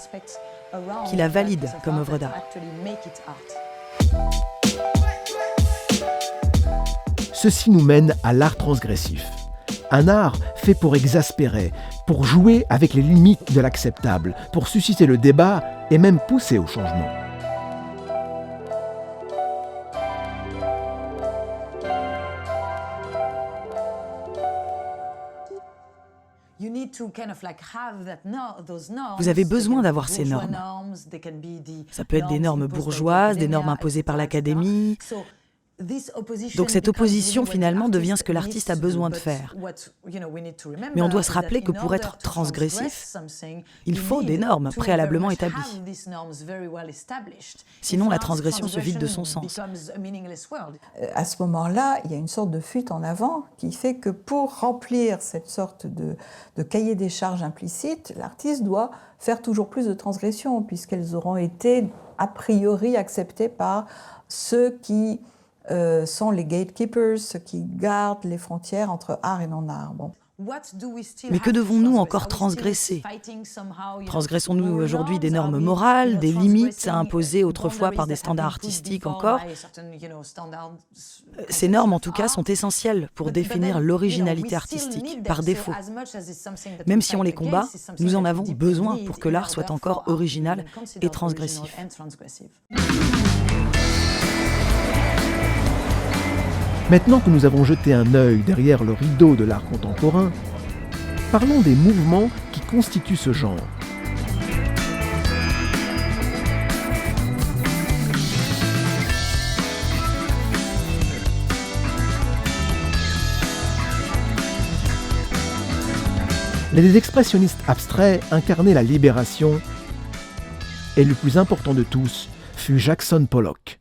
qui la valident comme œuvre d'art. Ceci nous mène à l'art transgressif. Un art fait pour exaspérer, pour jouer avec les limites de l'acceptable, pour susciter le débat et même pousser au changement. Vous avez besoin d'avoir ces normes. Ça peut être des normes bourgeoises, des normes imposées par l'académie. Donc cette opposition finalement devient ce que l'artiste a besoin de faire. Mais on doit se rappeler que pour être transgressif, il faut des normes préalablement établies. Sinon la transgression se vide de son sens. À ce moment-là, il y a une sorte de fuite en avant qui fait que pour remplir cette sorte de cahier des charges implicite, l'artiste doit faire toujours plus de transgressions puisqu'elles auront été a priori acceptées par ceux qui sont les gatekeepers, ceux qui gardent les frontières entre art et non-art. Bon. Mais que devons-nous encore transgresser? Transgressons-nous aujourd'hui des normes morales, des limites imposées autrefois par des standards artistiques encore? Ces normes, en tout cas, sont essentielles pour définir l'originalité artistique, par défaut. Même si on les combat, nous en avons besoin pour que l'art soit encore original et transgressif. Maintenant que nous avons jeté un œil derrière le rideau de l'art contemporain, parlons des mouvements qui constituent ce genre. Les expressionnistes abstraits incarnaient la libération, et le plus important de tous fut Jackson Pollock.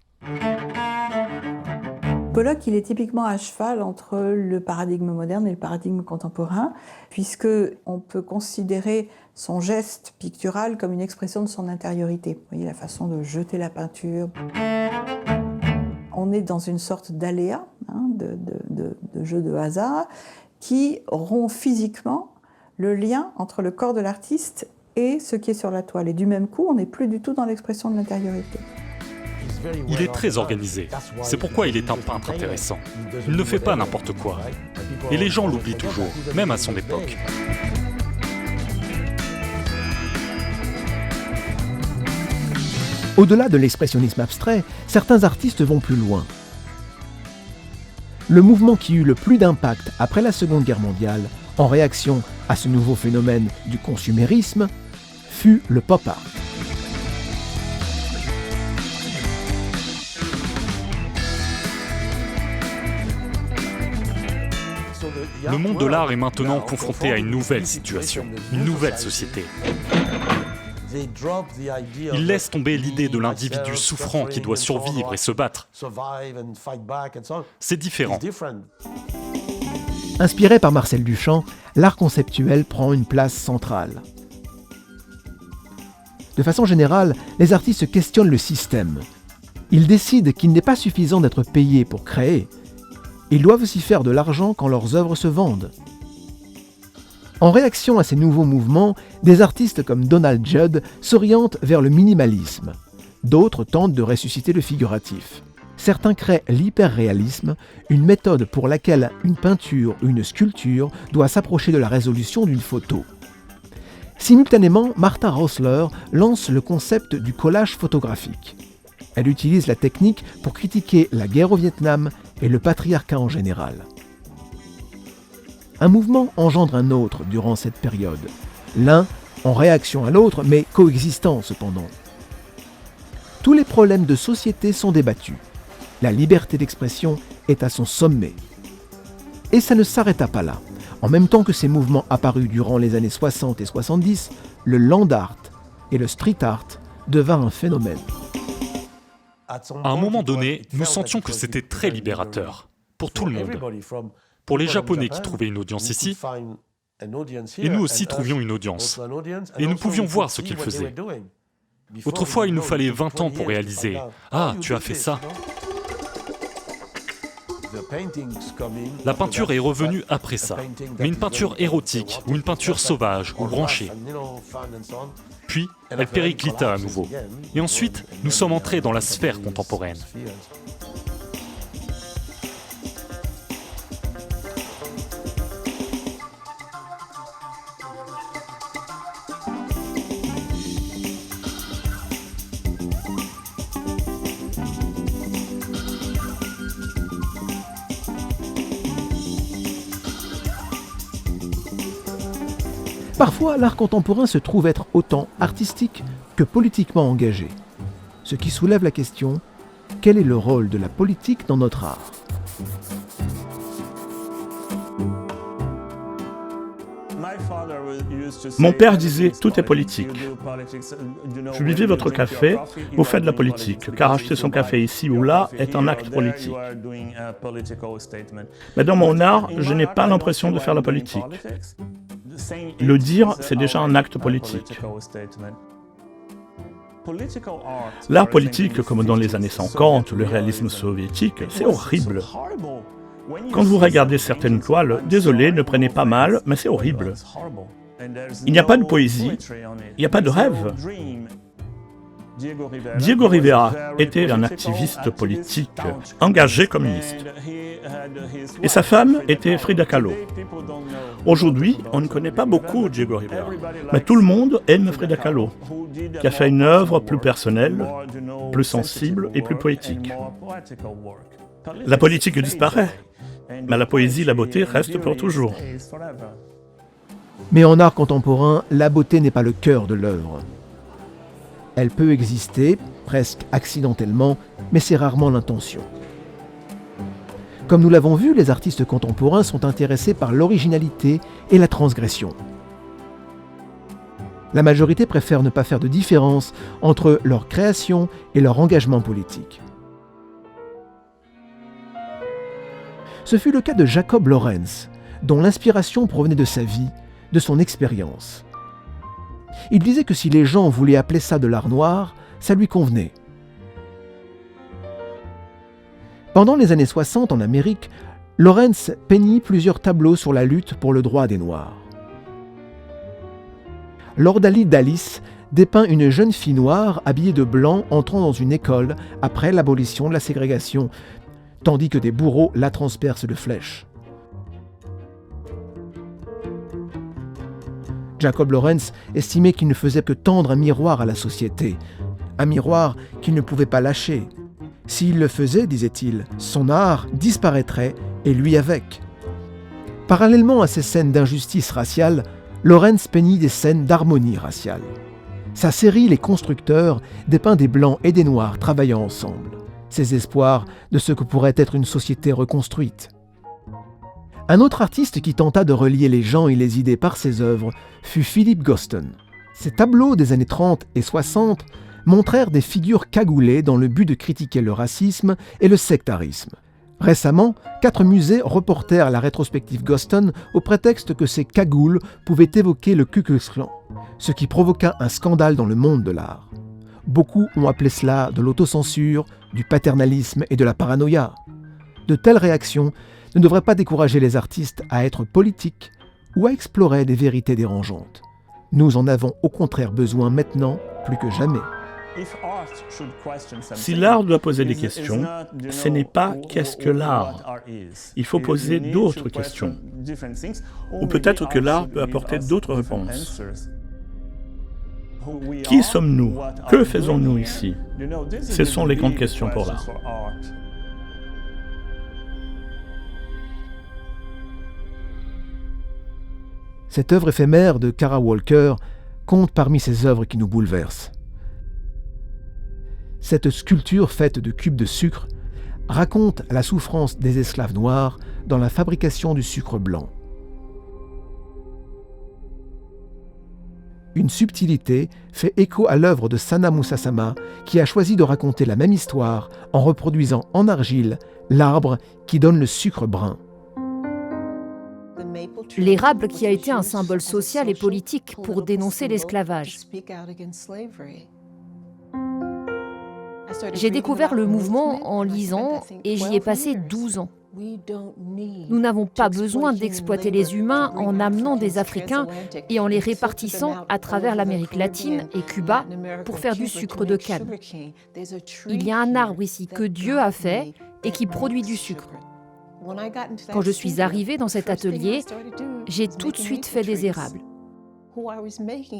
Pollock, il est typiquement à cheval entre le paradigme moderne et le paradigme contemporain, puisqu'on peut considérer son geste pictural comme une expression de son intériorité. Vous voyez la façon de jeter la peinture. On est dans une sorte d'aléa, de jeu de hasard, qui rompt physiquement le lien entre le corps de l'artiste et ce qui est sur la toile. Et du même coup, on n'est plus du tout dans l'expression de l'intériorité. Il est très organisé. C'est pourquoi il est un peintre intéressant. Il ne fait pas n'importe quoi. Et les gens l'oublient toujours, même à son époque. Au-delà de l'expressionnisme abstrait, certains artistes vont plus loin. Le mouvement qui eut le plus d'impact après la Seconde Guerre mondiale, en réaction à ce nouveau phénomène du consumérisme, fut le pop art. Le monde de l'art est maintenant confronté à une nouvelle situation, une nouvelle société. Il laisse tomber l'idée de l'individu souffrant qui doit survivre et se battre. C'est différent. Inspiré par Marcel Duchamp, l'art conceptuel prend une place centrale. De façon générale, les artistes questionnent le système. Ils décident qu'il n'est pas suffisant d'être payé pour créer. Ils doivent aussi faire de l'argent quand leurs œuvres se vendent. En réaction à ces nouveaux mouvements, des artistes comme Donald Judd s'orientent vers le minimalisme. D'autres tentent de ressusciter le figuratif. Certains créent l'hyperréalisme, une méthode pour laquelle une peinture ou une sculpture doit s'approcher de la résolution d'une photo. Simultanément, Martha Rosler lance le concept du collage photographique. Elle utilise la technique pour critiquer la guerre au Vietnam et le patriarcat en général. Un mouvement engendre un autre durant cette période, l'un en réaction à l'autre, mais coexistant cependant. Tous les problèmes de société sont débattus. La liberté d'expression est à son sommet. Et ça ne s'arrêta pas là. En même temps que ces mouvements apparus durant les années 60 et 70, le land art et le street art devinrent un phénomène. À un moment donné, nous sentions que c'était très libérateur, pour tout le monde. Pour les Japonais qui trouvaient une audience ici, et nous aussi trouvions une audience. Et nous pouvions voir ce qu'ils faisaient. Autrefois, il nous fallait 20 ans pour réaliser « Ah, tu as fait ça !» La peinture est revenue après ça, mais une peinture érotique, ou une peinture sauvage, ou branchée. Puis, elle périclita à nouveau. Et ensuite, nous sommes entrés dans la sphère contemporaine. Parfois, l'art contemporain se trouve être autant artistique que politiquement engagé. Ce qui soulève la question, quel est le rôle de la politique dans notre art ? Mon père disait « tout est politique ». Je buvais votre café, vous faites de la politique, car acheter son café ici ou là est un acte politique. Mais dans mon art, je n'ai pas l'impression de faire la politique. Le dire, c'est déjà un acte politique. L'art politique, comme dans les années 50, le réalisme soviétique, c'est horrible. Quand vous regardez certaines toiles, désolé, ne prenez pas mal, mais c'est horrible. Il n'y a pas de poésie, il n'y a pas de rêve. Diego Rivera était un activiste politique, engagé communiste. Et sa femme était Frida Kahlo. Aujourd'hui, on ne connaît pas beaucoup Diego Rivera, mais tout le monde aime Frida Kahlo, qui a fait une œuvre plus personnelle, plus sensible et plus poétique. La politique disparaît, mais la poésie, la beauté restent pour toujours. Mais en art contemporain, la beauté n'est pas le cœur de l'œuvre. Elle peut exister, presque accidentellement, mais c'est rarement l'intention. Comme nous l'avons vu, les artistes contemporains sont intéressés par l'originalité et la transgression. La majorité préfère ne pas faire de différence entre leur création et leur engagement politique. Ce fut le cas de Jacob Lawrence, dont l'inspiration provenait de sa vie, de son expérience. Il disait que si les gens voulaient appeler ça de l'art noir, ça lui convenait. Pendant les années 60 en Amérique, Lawrence peignit plusieurs tableaux sur la lutte pour le droit des Noirs. L'Ordali d'Alice dépeint une jeune fille noire habillée de blanc entrant dans une école après l'abolition de la ségrégation, tandis que des bourreaux la transpercent de flèches. Jacob Lawrence estimait qu'il ne faisait que tendre un miroir à la société, un miroir qu'il ne pouvait pas lâcher. S'il le faisait, disait-il, son art disparaîtrait et lui avec. Parallèlement à ces scènes d'injustice raciale, Lawrence peignit des scènes d'harmonie raciale. Sa série Les Constructeurs dépeint des Blancs et des Noirs travaillant ensemble, ses espoirs de ce que pourrait être une société reconstruite. Un autre artiste qui tenta de relier les gens et les idées par ses œuvres fut Philip Goston. Ses tableaux des années 30 et 60 montrèrent des figures cagoulées dans le but de critiquer le racisme et le sectarisme. Récemment, 4 musées reportèrent la rétrospective Goston au prétexte que ces cagoules pouvaient évoquer le Ku Klux Klan, ce qui provoqua un scandale dans le monde de l'art. Beaucoup ont appelé cela de l'autocensure, du paternalisme et de la paranoïa. De telles réactions ne devraient pas décourager les artistes à être politiques ou à explorer des vérités dérangeantes. Nous en avons au contraire besoin maintenant plus que jamais. Si l'art doit poser des questions, ce n'est pas « qu'est-ce que l'art ?» Il faut poser d'autres questions. Ou peut-être que l'art peut apporter d'autres réponses. Qui sommes-nous? Que faisons-nous ici? Ce sont les grandes questions pour l'art. Cette œuvre éphémère de Kara Walker compte parmi ces œuvres qui nous bouleversent. Cette sculpture faite de cubes de sucre raconte la souffrance des esclaves noirs dans la fabrication du sucre blanc. une subtilité fait écho à l'œuvre de Sana Musa-sama, qui a choisi de raconter la même histoire en reproduisant en argile l'arbre qui donne le sucre brun. L'érable qui a été un symbole social et politique pour dénoncer l'esclavage. J'ai découvert le mouvement en lisant et j'y ai passé 12 ans. Nous n'avons pas besoin d'exploiter les humains en amenant des Africains et en les répartissant à travers l'Amérique latine et Cuba pour faire du sucre de canne. Il y a un arbre ici que Dieu a fait et qui produit du sucre. Quand je suis arrivée dans cet atelier, j'ai tout de suite fait des érables.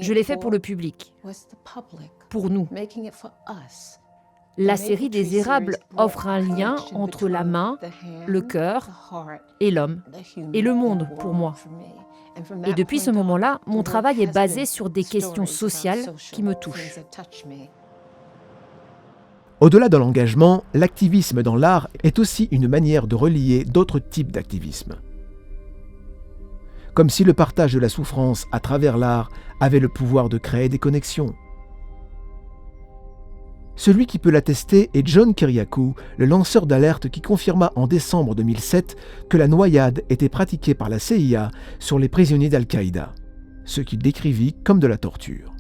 Je l'ai fait pour le public, pour nous. La série des érables offre un lien entre la main, le cœur et l'homme, et le monde pour moi. Et depuis ce moment-là, mon travail est basé sur des questions sociales qui me touchent. Au-delà de l'engagement, l'activisme dans l'art est aussi une manière de relier d'autres types d'activisme. Comme si le partage de la souffrance à travers l'art avait le pouvoir de créer des connexions. Celui qui peut l'attester est John Kiriakou, le lanceur d'alerte qui confirma en décembre 2007 que la noyade était pratiquée par la CIA sur les prisonniers d'Al-Qaïda, ce qu'il décrivit comme de la torture.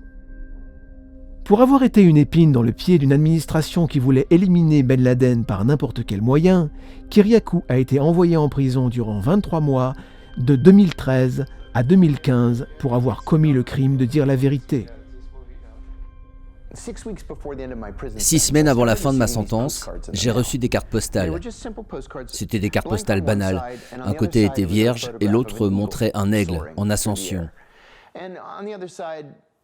Pour avoir été une épine dans le pied d'une administration qui voulait éliminer Ben Laden par n'importe quel moyen, Kiriakou a été envoyé en prison durant 23 mois, de 2013 à 2015, pour avoir commis le crime de dire la vérité. 6 semaines avant la fin de ma sentence, j'ai reçu des cartes postales. C'était des cartes postales banales. Un côté était vierge et l'autre montrait un aigle en ascension.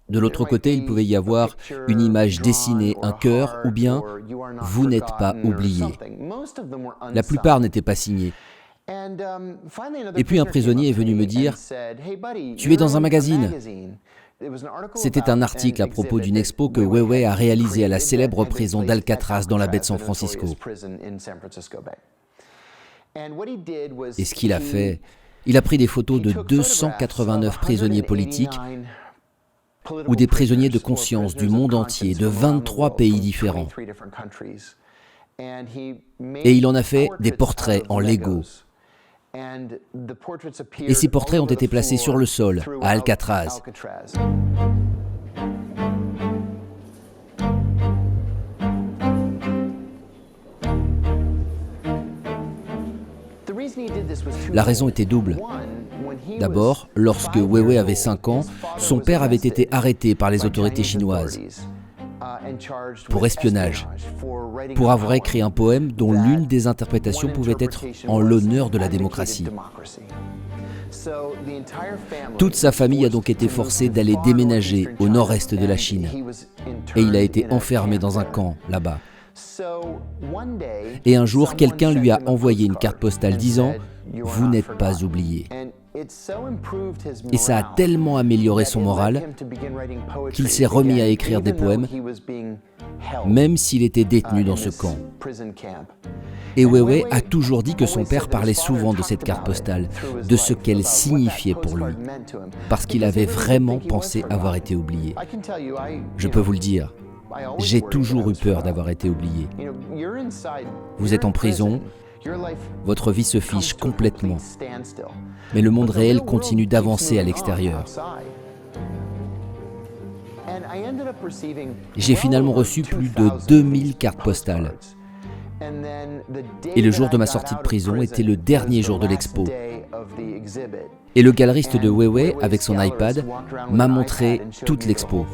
De l'autre côté, il pouvait y avoir une image dessinée, un cœur ou bien « Vous n'êtes pas oublié ». La plupart n'étaient pas signés. Et puis un prisonnier est venu me dire « Tu es dans un magazine ». C'était un article à propos d'une expo que Weiwei a réalisée à la célèbre prison d'Alcatraz dans la baie de San Francisco. Et ce qu'il a fait, il a pris des photos de 289 prisonniers politiques ou des prisonniers de conscience du monde entier, de 23 pays différents. Et il en a fait des portraits en Lego. Et ces portraits ont été placés sur le sol, à Alcatraz. La raison était double. D'abord, lorsque Weiwei avait 5 ans, son père avait été arrêté par les autorités chinoises pour espionnage, pour avoir écrit un poème dont l'une des interprétations pouvait être en l'honneur de la démocratie. Toute sa famille a donc été forcée d'aller déménager au nord-est de la Chine. Et il a été enfermé dans un camp là-bas. Et un jour, quelqu'un lui a envoyé une carte postale disant « Vous n'êtes pas oublié ». Et ça a tellement amélioré son moral qu'il s'est remis à écrire des poèmes, même s'il était détenu dans ce camp. Et Weiwei a toujours dit que son père parlait souvent de cette carte postale, de ce qu'elle signifiait pour lui, parce qu'il avait vraiment pensé avoir été oublié. Je peux vous le dire, j'ai toujours eu peur d'avoir été oublié. Vous êtes en prison, votre vie se fiche complètement, mais le monde réel continue d'avancer à l'extérieur. J'ai finalement reçu plus de 2000 cartes postales. Et le jour de ma sortie de prison était le dernier jour de l'expo. Et le galeriste de Weiwei, avec son iPad, m'a montré toute l'expo.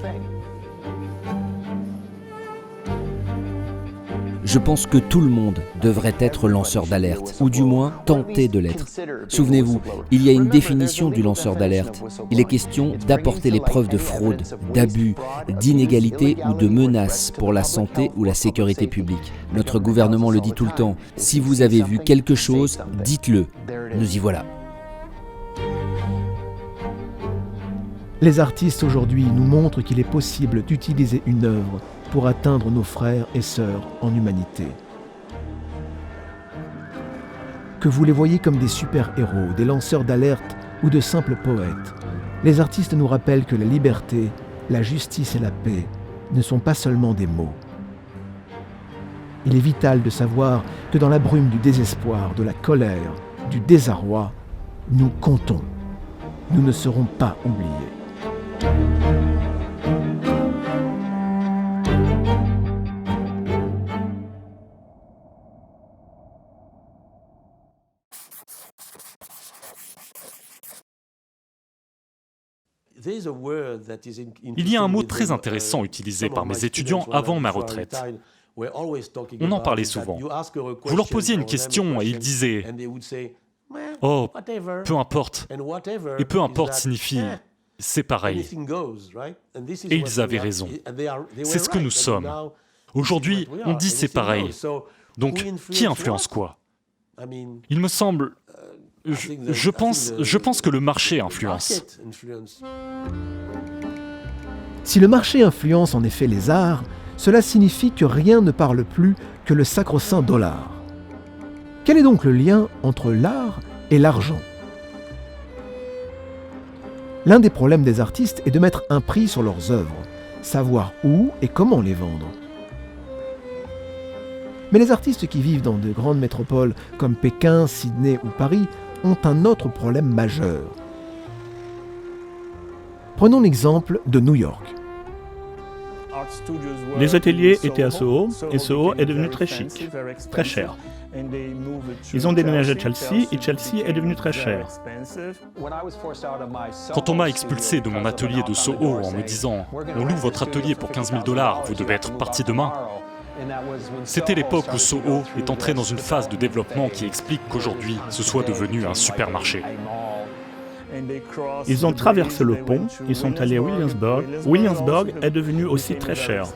Je pense que tout le monde devrait être lanceur d'alerte, ou du moins tenter de l'être. Souvenez-vous, il y a une définition du lanceur d'alerte. Il est question d'apporter les preuves de fraude, d'abus, d'inégalité ou de menaces pour la santé ou la sécurité publique. Notre gouvernement le dit tout le temps. Si vous avez vu quelque chose, dites-le. Nous y voilà. Les artistes aujourd'hui nous montrent qu'il est possible d'utiliser une œuvre pour atteindre nos frères et sœurs en humanité. Que vous les voyez comme des super-héros, des lanceurs d'alerte ou de simples poètes, les artistes nous rappellent que la liberté la justice et la paix ne sont pas seulement des mots. Il est vital de savoir que dans la brume du désespoir, de la colère, du désarroi, nous comptons. Nous ne serons pas oubliés. Il y a un mot très intéressant utilisé par mes étudiants avant ma retraite. On en parlait souvent. Vous leur posiez une question et ils disaient « Oh, peu importe ». Et peu importe signifie « c'est pareil ». Et ils avaient raison. C'est ce que nous sommes. Aujourd'hui, on dit « c'est pareil ». Donc, qui influence quoi? Il me semble... Je pense que le marché influence. Si le marché influence en effet les arts, cela signifie que rien ne parle plus que le sacro-saint dollar. Quel est donc le lien entre l'art et l'argent? L'un des problèmes des artistes est de mettre un prix sur leurs œuvres, savoir où et comment les vendre. Mais les artistes qui vivent dans de grandes métropoles comme Pékin, Sydney ou Paris ont un autre problème majeur. Prenons l'exemple de New York. Les ateliers étaient à Soho, et Soho est devenu très chic, très cher. Ils ont déménagé à Chelsea, et Chelsea est devenu très cher. Quand on m'a expulsé de mon atelier de Soho en me disant « On loue votre atelier pour 15 000 $, vous devez être parti demain », c'était l'époque où Soho est entré dans une phase de développement qui explique qu'aujourd'hui, ce soit devenu un supermarché. Ils ont traversé le pont, ils sont allés à Williamsburg. Williamsburg est devenu aussi très cher.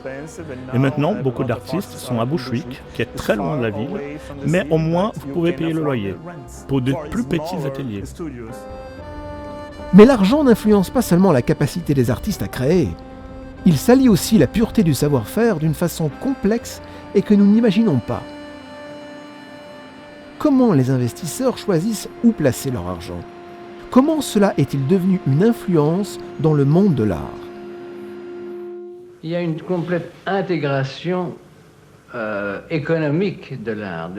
Et maintenant, beaucoup d'artistes sont à Bushwick, qui est très loin de la ville, mais au moins, vous pouvez payer le loyer pour de plus petits ateliers. Mais l'argent n'influence pas seulement la capacité des artistes à créer. Il s'allie aussi la pureté du savoir-faire d'une façon complexe et que nous n'imaginons pas. Comment les investisseurs choisissent où placer leur argent? Comment cela est-il devenu une influence dans le monde de l'art? Il y a une complète intégration économique de l'art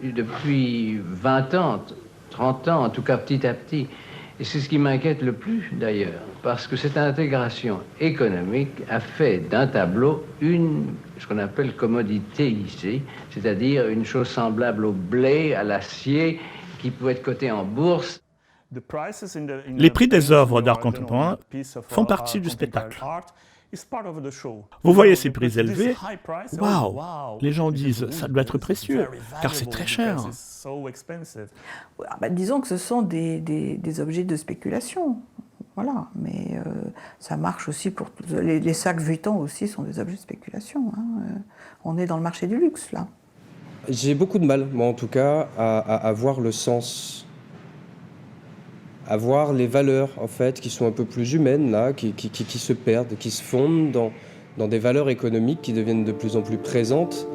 depuis 20 ans, 30 ans, en tout cas petit à petit. Et c'est ce qui m'inquiète le plus d'ailleurs, parce que cette intégration économique a fait d'un tableau ce qu'on appelle commodité ici, c'est-à-dire une chose semblable au blé, à l'acier, qui pouvait être coté en bourse. Les prix des œuvres d'art contemporain font partie du spectacle. Vous voyez ces prix élevés, waouh, les gens disent ça doit être précieux, car c'est très cher. Disons que ce sont des objets de spéculation, voilà. Mais ça marche aussi pour les sacs Vuitton aussi sont des objets de spéculation. On est dans le marché du luxe là. J'ai beaucoup de mal, moi en tout cas, à voir le sens. À voir les valeurs, en fait, qui sont un peu plus humaines, là, qui se perdent, qui se fondent dans des valeurs économiques qui deviennent de plus en plus présentes.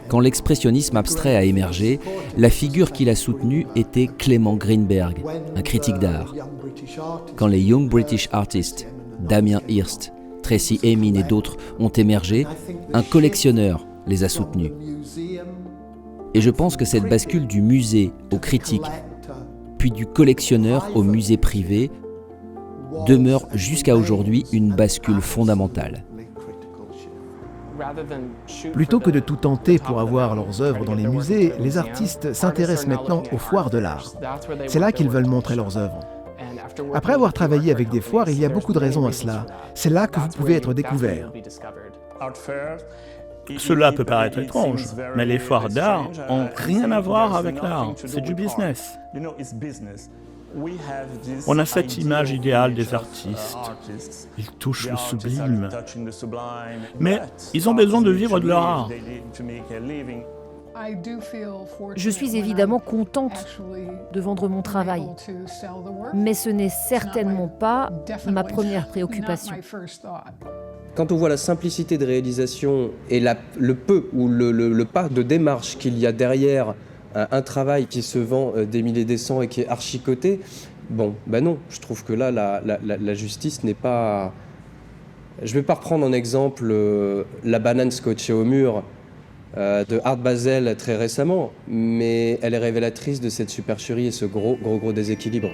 Quand l'expressionnisme abstrait a émergé, la figure qui l'a soutenu était Clement Greenberg, un critique d'art. Quand les Young British Artists, Damien Hirst, Tracey Emin et d'autres ont émergé, un collectionneur les a soutenus. Et je pense que cette bascule du musée au critique, puis du collectionneur au musée privé, demeure jusqu'à aujourd'hui une bascule fondamentale. Plutôt que de tout tenter pour avoir leurs œuvres dans les musées, les artistes s'intéressent maintenant aux foires de l'art. C'est là qu'ils veulent montrer leurs œuvres. Après avoir travaillé avec des foires, il y a beaucoup de raisons à cela. C'est là que vous pouvez être découvert. Cela peut paraître étrange, mais les foires d'art n'ont rien à voir avec l'art, c'est du business. On a cette image idéale des artistes. Ils touchent le sublime. Mais ils ont besoin de vivre de leur art. Je suis évidemment contente de vendre mon travail, mais ce n'est certainement pas ma première préoccupation. Quand on voit la simplicité de réalisation et le peu ou le pas de démarche qu'il y a derrière un travail qui se vend des milliers des cents et qui est archicoté, bon, ben non, je trouve que là, la justice n'est pas... Je ne vais pas reprendre en exemple la banane scotchée au mur de Art Basel très récemment, mais elle est révélatrice de cette supercherie et ce gros déséquilibre.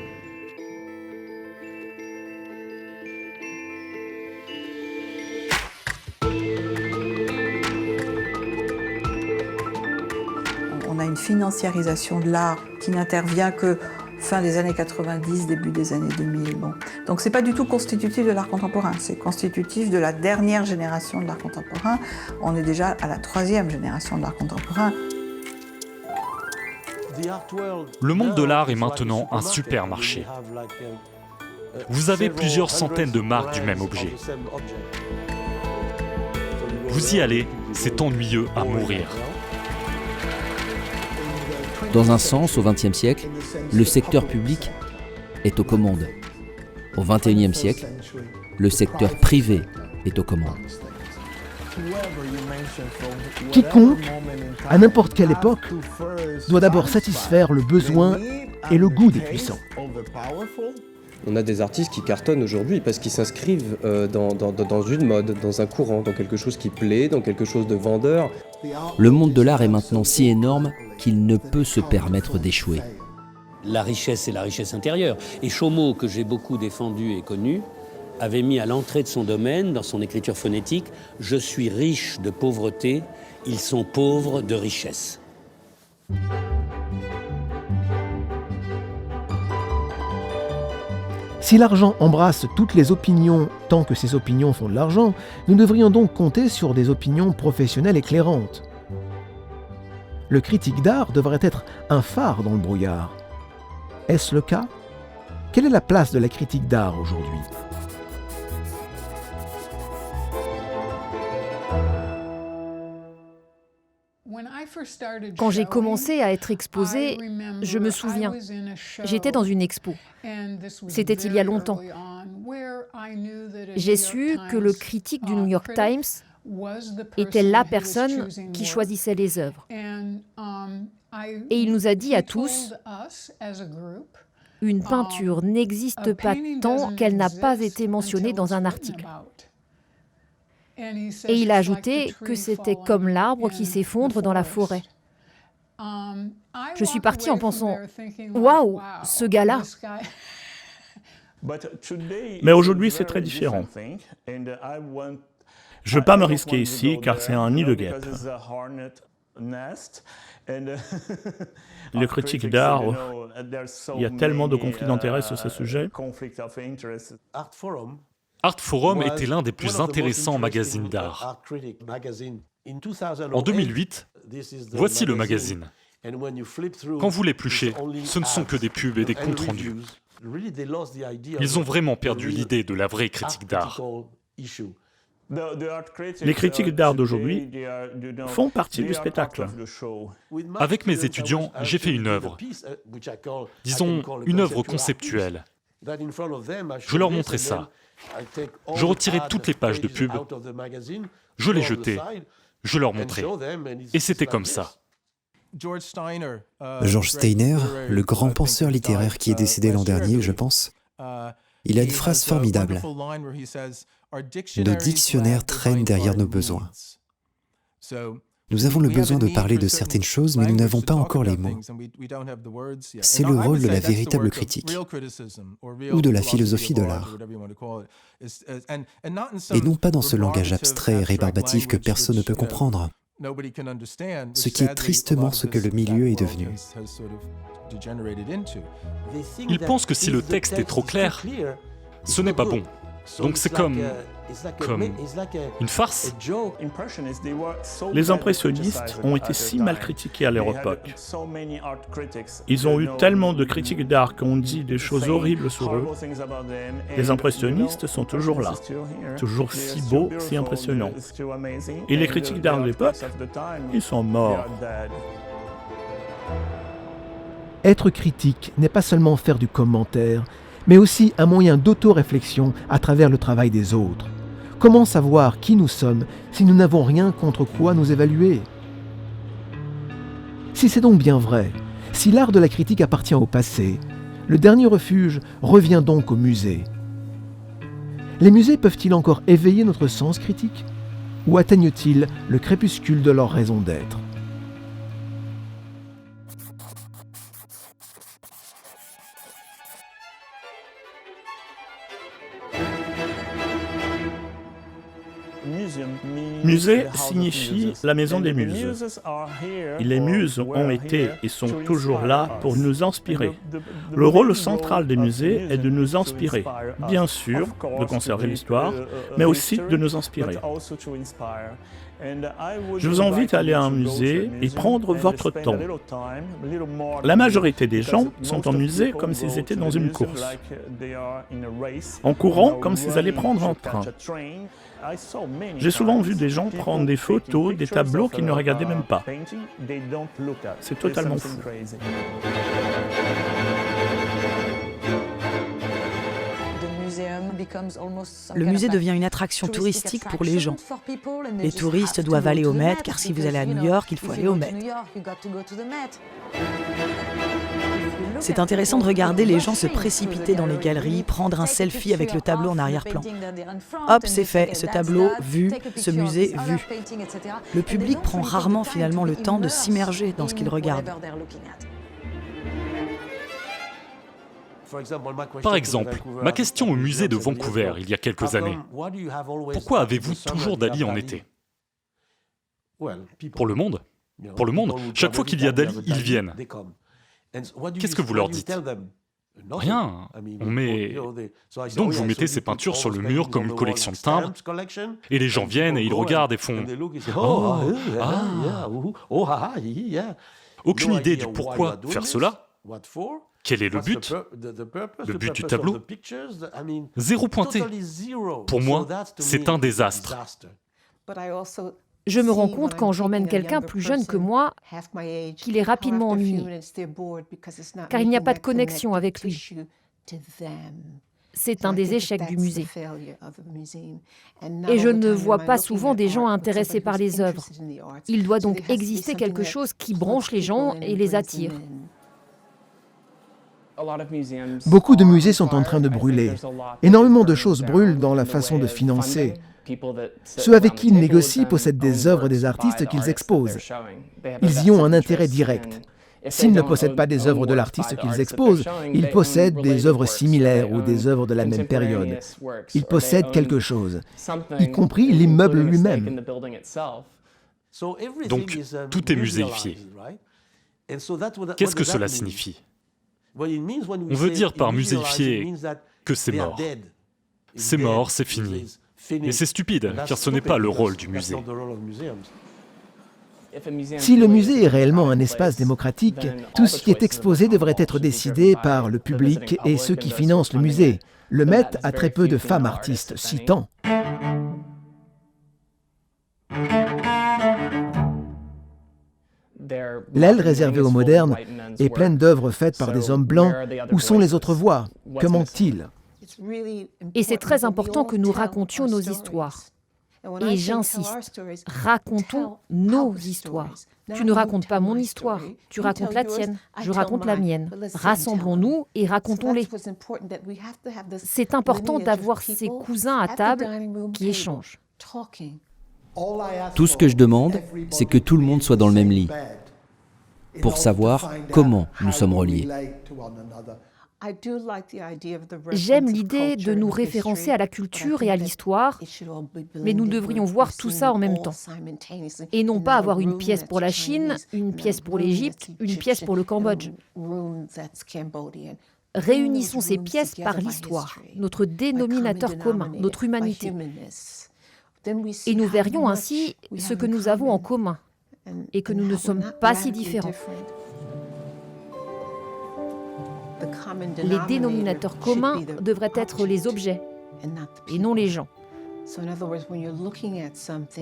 On a une financiarisation de l'art qui n'intervient que fin des années 90, début des années 2000. Bon. Donc c'est pas du tout constitutif de l'art contemporain, c'est constitutif de la dernière génération de l'art contemporain. On est déjà à la 3e génération de l'art contemporain. Le monde de l'art est maintenant un supermarché. Vous avez plusieurs centaines de marques du même objet. Vous y allez, c'est ennuyeux à mourir. Dans un sens, au XXe siècle, le secteur public est aux commandes. Au XXIe siècle, le secteur privé est aux commandes. Quiconque, à n'importe quelle époque, doit d'abord satisfaire le besoin et le goût des puissants. On a des artistes qui cartonnent aujourd'hui parce qu'ils s'inscrivent dans une mode, dans un courant, dans quelque chose qui plaît, dans quelque chose de vendeur. Le monde de l'art est maintenant si énorme qu'il ne peut se permettre d'échouer. La richesse, c'est la richesse intérieure. Et Chaumont, que j'ai beaucoup défendu et connu, avait mis à l'entrée de son domaine, dans son écriture phonétique, « Je suis riche de pauvreté, ils sont pauvres de richesse ». Si l'argent embrasse toutes les opinions tant que ces opinions font de l'argent, nous devrions donc compter sur des opinions professionnelles éclairantes. Le critique d'art devrait être un phare dans le brouillard. Est-ce le cas ? Quelle est la place de la critique d'art aujourd'hui ? Quand j'ai commencé à être exposée, je me souviens, j'étais dans une expo. C'était il y a longtemps. J'ai su que le critique du New York Times était la personne qui choisissait les œuvres. Et il nous a dit à tous, une peinture n'existe pas tant qu'elle n'a pas été mentionnée dans un article. Et il a ajouté que c'était comme l'arbre qui s'effondre dans la forêt. Je suis partie en pensant « Waouh, ce gars-là !» Mais aujourd'hui, c'est très différent. Je ne veux pas me risquer ici, car c'est un nid de guêpes. Le critique d'art, il y a tellement de conflits d'intérêts sur ce sujet. Art Forum était l'un des plus intéressants magazines d'art. En 2008, voici le magazine. Quand vous l'épluchez, ce ne sont que des pubs et des comptes rendus. Ils ont vraiment perdu l'idée de la vraie critique d'art. Les critiques d'art d'aujourd'hui font partie du spectacle. Avec mes étudiants, j'ai fait une œuvre. Disons, une œuvre conceptuelle. Je leur montrais ça. Je retirais toutes les pages de pub, je les jetais, je leur montrais. Et c'était comme ça. George Steiner, le grand penseur littéraire qui est décédé l'an dernier, je pense, il a une phrase formidable. Nos dictionnaires traînent derrière nos besoins. Nous avons le besoin de parler de certaines choses, mais nous n'avons pas encore les mots. C'est le rôle de la véritable critique, ou de la philosophie de l'art. Et non pas dans ce langage abstrait et rébarbatif que personne ne peut comprendre. Ce qui est tristement ce que le milieu est devenu. Ils pensent que si le texte est trop clair, ce n'est pas bon. Donc c'est comme une farce. Les impressionnistes ont été si mal critiqués à leur époque. Ils ont eu tellement de critiques d'art qui ont dit des choses horribles sur eux. Les impressionnistes sont toujours là, toujours si beaux, si impressionnants. Et les critiques d'art de l'époque, ils sont morts. Être critique n'est pas seulement faire du commentaire, mais aussi un moyen d'auto-réflexion à travers le travail des autres. Comment savoir qui nous sommes si nous n'avons rien contre quoi nous évaluer ? Si c'est donc bien vrai, si l'art de la critique appartient au passé, le dernier refuge revient donc au musée. Les musées peuvent-ils encore éveiller notre sens critique? Ou atteignent-ils le crépuscule de leur raison d'être? Musée signifie la maison des muses. Et les muses ont été et sont toujours là pour nous inspirer. Le rôle central des musées est de nous inspirer, bien sûr, de conserver l'histoire, mais aussi de nous inspirer. Je vous invite à aller à un musée et prendre votre temps. La majorité des gens sont en musée comme s'ils étaient dans une course, en courant comme s'ils allaient prendre un train. J'ai souvent vu des gens prendre des photos, des tableaux qu'ils ne regardaient même pas. C'est totalement fou. Le musée devient une attraction touristique pour les gens. Les touristes doivent aller au Met, car si vous allez à New York, il faut aller au Met. C'est intéressant de regarder les gens se précipiter dans les galeries, prendre un selfie avec le tableau en arrière-plan. Hop, c'est fait, ce tableau, vu, ce musée, vu. Le public prend rarement finalement le temps de s'immerger dans ce qu'il regarde. Par exemple, ma question au musée de Vancouver il y a quelques années. Pourquoi avez-vous toujours Dali en été? Pour le monde. Pour le monde, chaque fois qu'il y a Dali, ils viennent. Qu'est-ce que vous leur dites? Rien. On met... Donc vous mettez ces peintures sur le mur comme une collection de timbres, et les gens viennent et ils regardent et font « Oh, ah. » Aucune idée du pourquoi faire cela. Quel est le but? Le but du tableau? Zéro pointé. Pour moi, c'est un désastre. Je me rends compte quand j'emmène quelqu'un plus jeune que moi qu'il est rapidement ennuyé, car il n'y a pas de connexion avec lui. C'est un des échecs du musée. Et je ne vois pas souvent des gens intéressés par les œuvres. Il doit donc exister quelque chose qui branche les gens et les attire. Beaucoup de musées sont en train de brûler. Énormément de choses brûlent dans la façon de financer. Ceux avec qui ils négocient possèdent des œuvres des artistes qu'ils exposent. Ils y ont un intérêt direct. S'ils ne possèdent pas des œuvres de l'artiste qu'ils exposent, ils possèdent des œuvres similaires ou des œuvres de la même période. Ils possèdent quelque chose, y compris l'immeuble lui-même. Donc, tout est muséifié. Qu'est-ce que cela signifie? On veut dire par muséifié que c'est mort. C'est mort, c'est fini. Et c'est stupide, car ce n'est pas le rôle du musée. Si le musée est réellement un espace démocratique, tout ce qui est exposé devrait être décidé par le public et ceux qui financent le musée. Le Met a très peu de femmes artistes, si tant. L'aile réservée aux modernes est pleine d'œuvres faites par des hommes blancs. Où sont les autres voix? Que manque-t-il? Et c'est très important que nous racontions nos histoires. Et j'insiste, racontons nos histoires. Tu ne racontes pas mon histoire, tu racontes la tienne, je raconte la mienne. Rassemblons-nous et racontons-les. C'est important d'avoir ces cousins à table qui échangent. Tout ce que je demande, c'est que tout le monde soit dans le même lit, pour savoir comment nous sommes reliés. J'aime l'idée de nous référencer à la culture et à l'histoire, mais nous devrions voir tout ça en même temps. Et non pas avoir une pièce pour la Chine, une pièce pour l'Égypte, une pièce pour le Cambodge. Réunissons ces pièces par l'histoire, notre dénominateur commun, notre humanité. Et nous verrions ainsi ce que nous avons en commun et que nous ne sommes pas si différents. Les dénominateurs communs devraient être les objets et non les gens.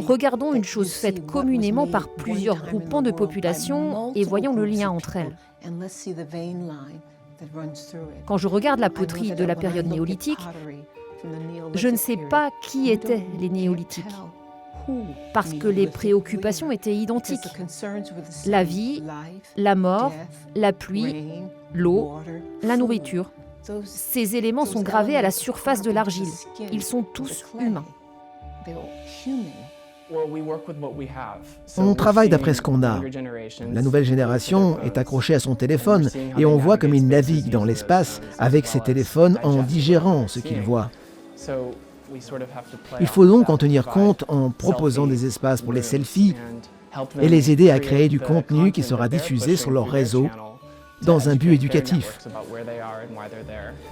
Regardons une chose faite communément par plusieurs groupements de population et voyons le lien entre elles. Quand je regarde la poterie de la période néolithique, je ne sais pas qui étaient les néolithiques. parce que les préoccupations étaient identiques. La vie, la mort, la pluie, l'eau, la nourriture. Ces éléments sont gravés à la surface de l'argile. Ils sont tous humains. On travaille d'après ce qu'on a. La nouvelle génération est accrochée à son téléphone et on voit comme il navigue dans l'espace avec ses téléphones en digérant ce qu'il voit. Il faut donc en tenir compte en proposant des espaces pour les selfies et les aider à créer du contenu qui sera diffusé sur leur réseau dans un but éducatif.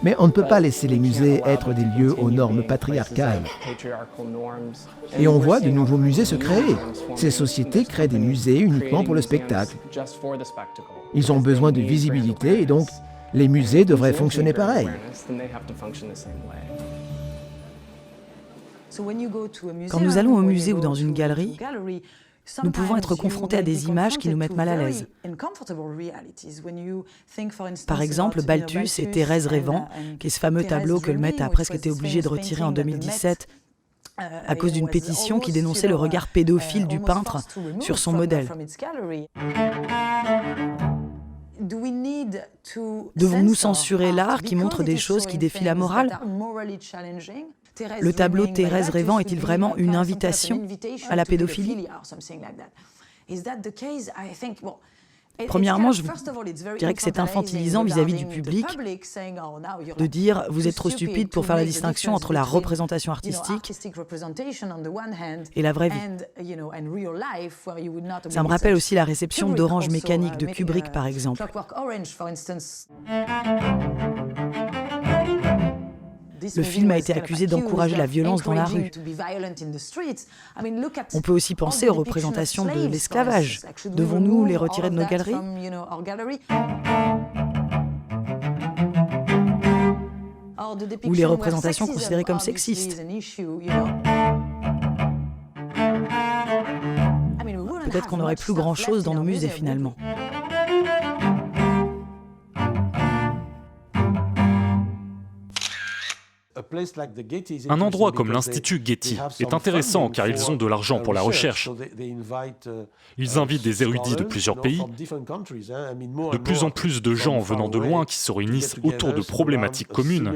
Mais on ne peut pas laisser les musées être des lieux aux normes patriarcales. Et on voit de nouveaux musées se créer. Ces sociétés créent des musées uniquement pour le spectacle. Ils ont besoin de visibilité et donc les musées devraient fonctionner pareil. Quand nous allons au musée ou dans une galerie, nous pouvons être confrontés à des images qui nous mettent mal à l'aise. Par exemple, Balthus et Thérèse Révent, qui est ce fameux tableau que le Met a presque été obligé de retirer en 2017 à cause d'une pétition qui dénonçait le regard pédophile du peintre sur son modèle. Devons-nous censurer l'art qui montre des choses qui défient la morale ? Le tableau Thérèse Révent est-il vraiment une invitation à la pédophilie ? Premièrement, je dirais que c'est infantilisant vis-à-vis du public de dire « vous êtes trop stupide pour faire la distinction entre la représentation artistique et la vraie vie ». Ça me rappelle aussi la réception d'Orange Mécanique de Kubrick, par exemple. Le film a été accusé d'encourager la violence dans la rue. On peut aussi penser aux représentations de l'esclavage. Devons-nous les retirer de nos galeries ? Ou les représentations considérées comme sexistes ? Peut-être qu'on n'aurait plus grand-chose dans nos musées finalement. Un endroit comme l'Institut Getty est intéressant car ils ont de l'argent pour la recherche. Ils invitent des érudits de plusieurs pays, de plus en plus de gens venant de loin qui se réunissent autour de problématiques communes.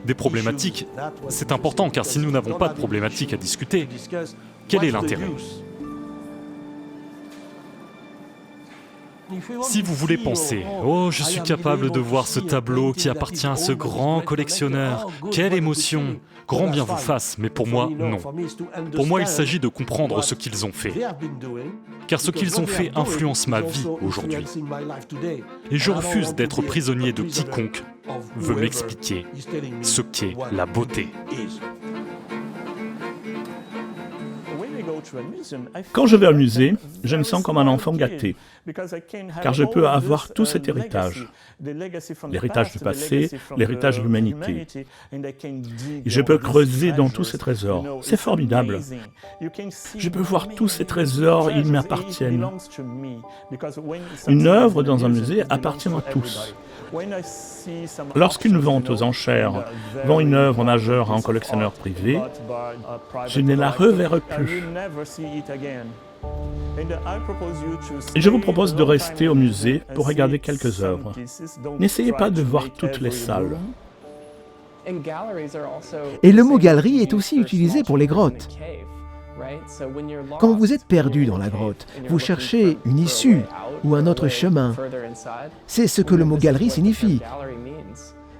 Des problématiques, c'est important car si nous n'avons pas de problématiques à discuter, quel est l'intérêt ? Si vous voulez penser « Oh, je suis capable de voir ce tableau qui appartient à ce grand collectionneur, quelle émotion !» Grand bien vous fasse, mais pour moi, non. Pour moi, il s'agit de comprendre ce qu'ils ont fait. Car ce qu'ils ont fait influence ma vie aujourd'hui. Et je refuse d'être prisonnier de quiconque veut m'expliquer ce qu'est la beauté. Quand je vais au musée, je me sens comme un enfant gâté, car je peux avoir tout cet héritage, l'héritage du passé, l'héritage de l'humanité. Et je peux creuser dans tous ces trésors. C'est formidable. Je peux voir tous ces trésors, ils m'appartiennent. Une œuvre dans un musée appartient à tous. Lorsqu'une vente aux enchères vend une œuvre majeure à un collectionneur privé, je ne la reverrai plus. Et je vous propose de rester au musée pour regarder quelques œuvres. N'essayez pas de voir toutes les salles. Et le mot galerie est aussi utilisé pour les grottes. Quand vous êtes perdu dans la grotte, vous cherchez une issue ou un autre chemin. C'est ce que le mot galerie signifie.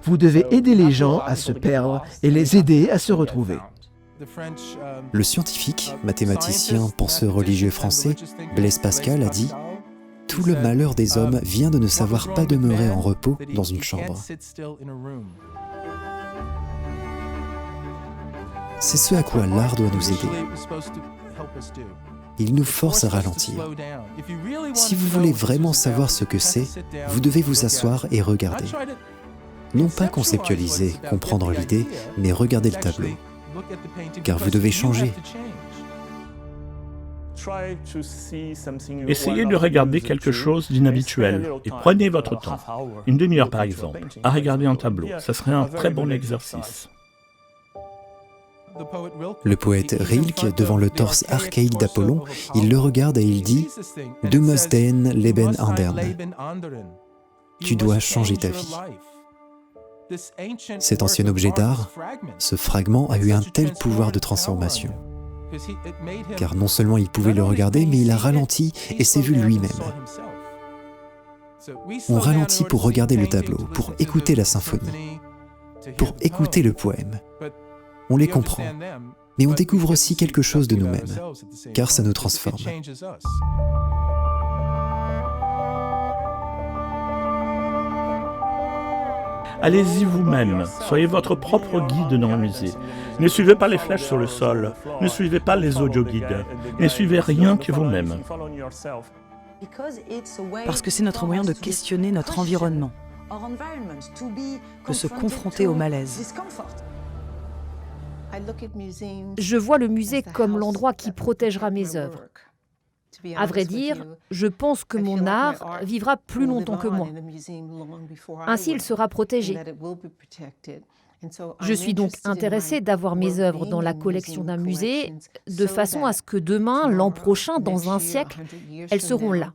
Vous devez aider les gens à se perdre et les aider à se retrouver. Le scientifique, mathématicien, penseur religieux français, Blaise Pascal a dit « Tout le malheur des hommes vient de ne savoir pas demeurer en repos dans une chambre. » C'est ce à quoi l'art doit nous aider. Il nous force à ralentir. Si vous voulez vraiment savoir ce que c'est, vous devez vous asseoir et regarder. Non pas conceptualiser, comprendre l'idée, mais regarder le tableau. Car vous devez changer. Essayez de regarder quelque chose d'inhabituel et prenez votre temps, une demi-heure par exemple, à regarder un tableau. Ce serait un très bon exercice. Le poète Rilke, devant le torse archaïque d'Apollon, il le regarde et il dit « Du musst den Leben ändern ». Tu dois changer ta vie. Cet ancien objet d'art, ce fragment a eu un tel pouvoir de transformation. Car non seulement il pouvait le regarder, mais il a ralenti et s'est vu lui-même. On ralentit pour regarder le tableau, pour écouter la symphonie, pour écouter le poème. On les comprend, mais on découvre aussi quelque chose de nous-mêmes, car ça nous transforme. Allez-y vous-même, soyez votre propre guide dans le musée. Ne suivez pas les flèches sur le sol, ne suivez pas les audio-guides, ne suivez rien que vous-même. Parce que c'est notre moyen de questionner notre environnement, de se confronter au malaise. Je vois le musée comme l'endroit qui protégera mes œuvres. À vrai dire, je pense que mon art vivra plus longtemps que moi. Ainsi, il sera protégé. Je suis donc intéressée d'avoir mes œuvres dans la collection d'un musée, de façon à ce que demain, l'an prochain, dans un siècle, elles seront là.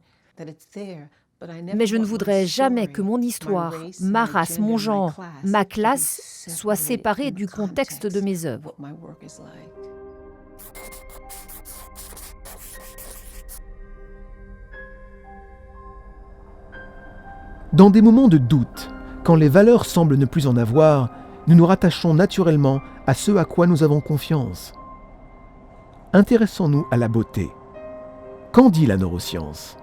Mais je ne voudrais jamais que mon histoire, ma race, mon genre, ma classe soient séparées du contexte de mes œuvres. Dans des moments de doute, quand les valeurs semblent ne plus en avoir, nous nous rattachons naturellement à ce à quoi nous avons confiance. Intéressons-nous à la beauté. Qu'en dit la neuroscience ?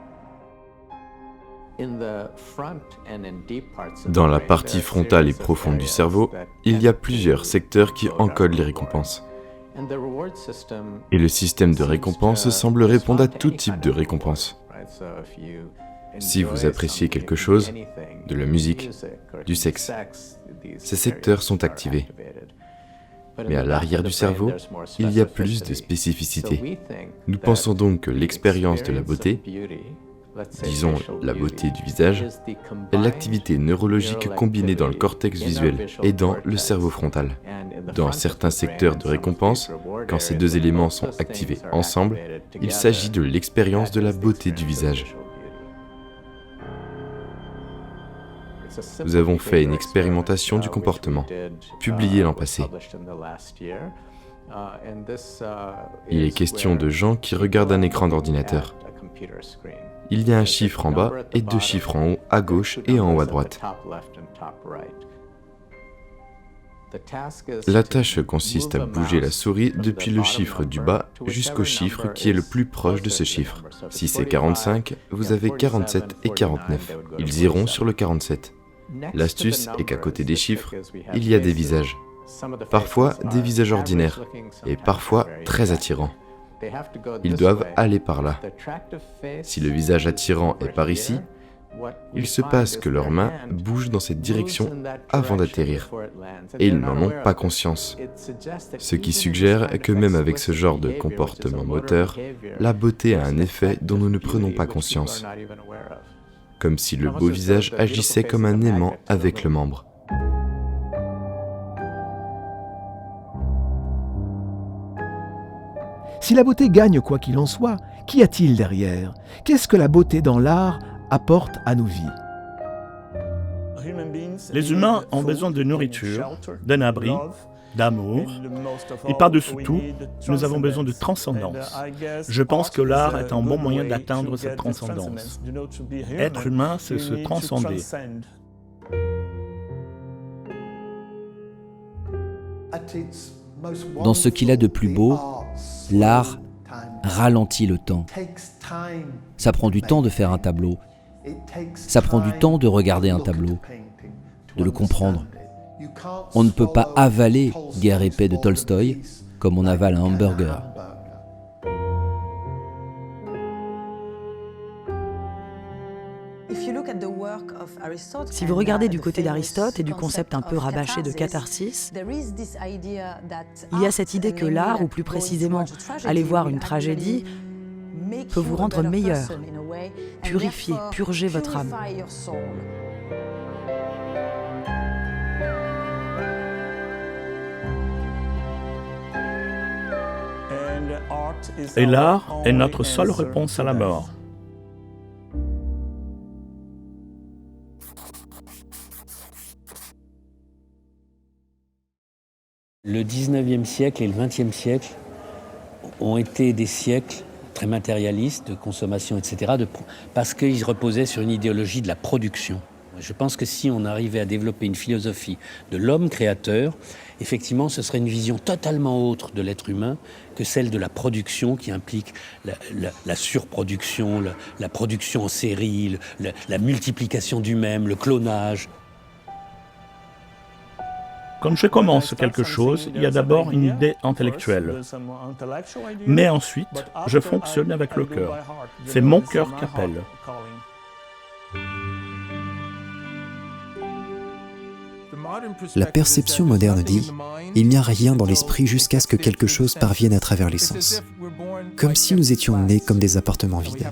Dans la partie frontale et profonde du cerveau, il y a plusieurs secteurs qui encodent les récompenses. Et le système de récompense semble répondre à tout type de récompense. Si vous appréciez quelque chose, de la musique, du sexe, ces secteurs sont activés. Mais à l'arrière du cerveau, il y a plus de spécificité. Nous pensons donc que l'expérience de la beauté, disons la beauté du visage, est l'activité neurologique combinée dans le cortex visuel et dans le cerveau frontal. Dans certains secteurs de récompense, quand ces deux éléments sont activés ensemble, il s'agit de l'expérience de la beauté du visage. Nous avons fait une expérimentation du comportement, publiée l'an passé. Il est question de gens qui regardent un écran d'ordinateur. Il y a un chiffre en bas et deux chiffres en haut, à gauche et en haut à droite. La tâche consiste à bouger la souris depuis le chiffre du bas jusqu'au chiffre qui est le plus proche de ce chiffre. Si c'est 45, vous avez 47 et 49. Ils iront sur le 47. L'astuce est qu'à côté des chiffres, il y a des visages. Parfois des visages ordinaires et parfois très attirants. Ils doivent aller par là. Si le visage attirant est par ici, il se passe que leurs mains bougent dans cette direction avant d'atterrir. Et ils n'en ont pas conscience. Ce qui suggère que même avec ce genre de comportement moteur, la beauté a un effet dont nous ne prenons pas conscience. Comme si le beau visage agissait comme un aimant avec le membre. Si la beauté gagne quoi qu'il en soit, qu'y a-t-il derrière ? Qu'est-ce que la beauté dans l'art apporte à nos vies ? Les humains ont besoin de nourriture, d'un abri, d'amour, et par-dessus tout, nous avons besoin de transcendance. Je pense que l'art est un bon moyen d'atteindre cette transcendance. Être humain, c'est se transcender. Dans ce qu'il a de plus beau, l'art ralentit le temps. Ça prend du temps de faire un tableau. Ça prend du temps de regarder un tableau, de le comprendre. On ne peut pas avaler Guerre et paix de Tolstoï comme on avale un hamburger. Si vous regardez du côté d'Aristote et du concept un peu rabâché de catharsis, il y a cette idée que l'art, ou plus précisément aller voir une tragédie, peut vous rendre meilleur, purifier, purger votre âme. Et l'art est notre seule réponse à la mort. Le 19e siècle et le 20e siècle ont été des siècles très matérialistes, de consommation, etc., parce qu'ils reposaient sur une idéologie de la production. Je pense que si on arrivait à développer une philosophie de l'homme créateur, effectivement, ce serait une vision totalement autre de l'être humain que celle de la production qui implique la surproduction, la production en série, la multiplication du même, le clonage. Quand je commence quelque chose, il y a d'abord une idée intellectuelle. Mais ensuite, je fonctionne avec le cœur. C'est mon cœur qui appelle. La perception moderne dit « Il n'y a rien dans l'esprit jusqu'à ce que quelque chose parvienne à travers les sens ». Comme si nous étions nés comme des appartements vides.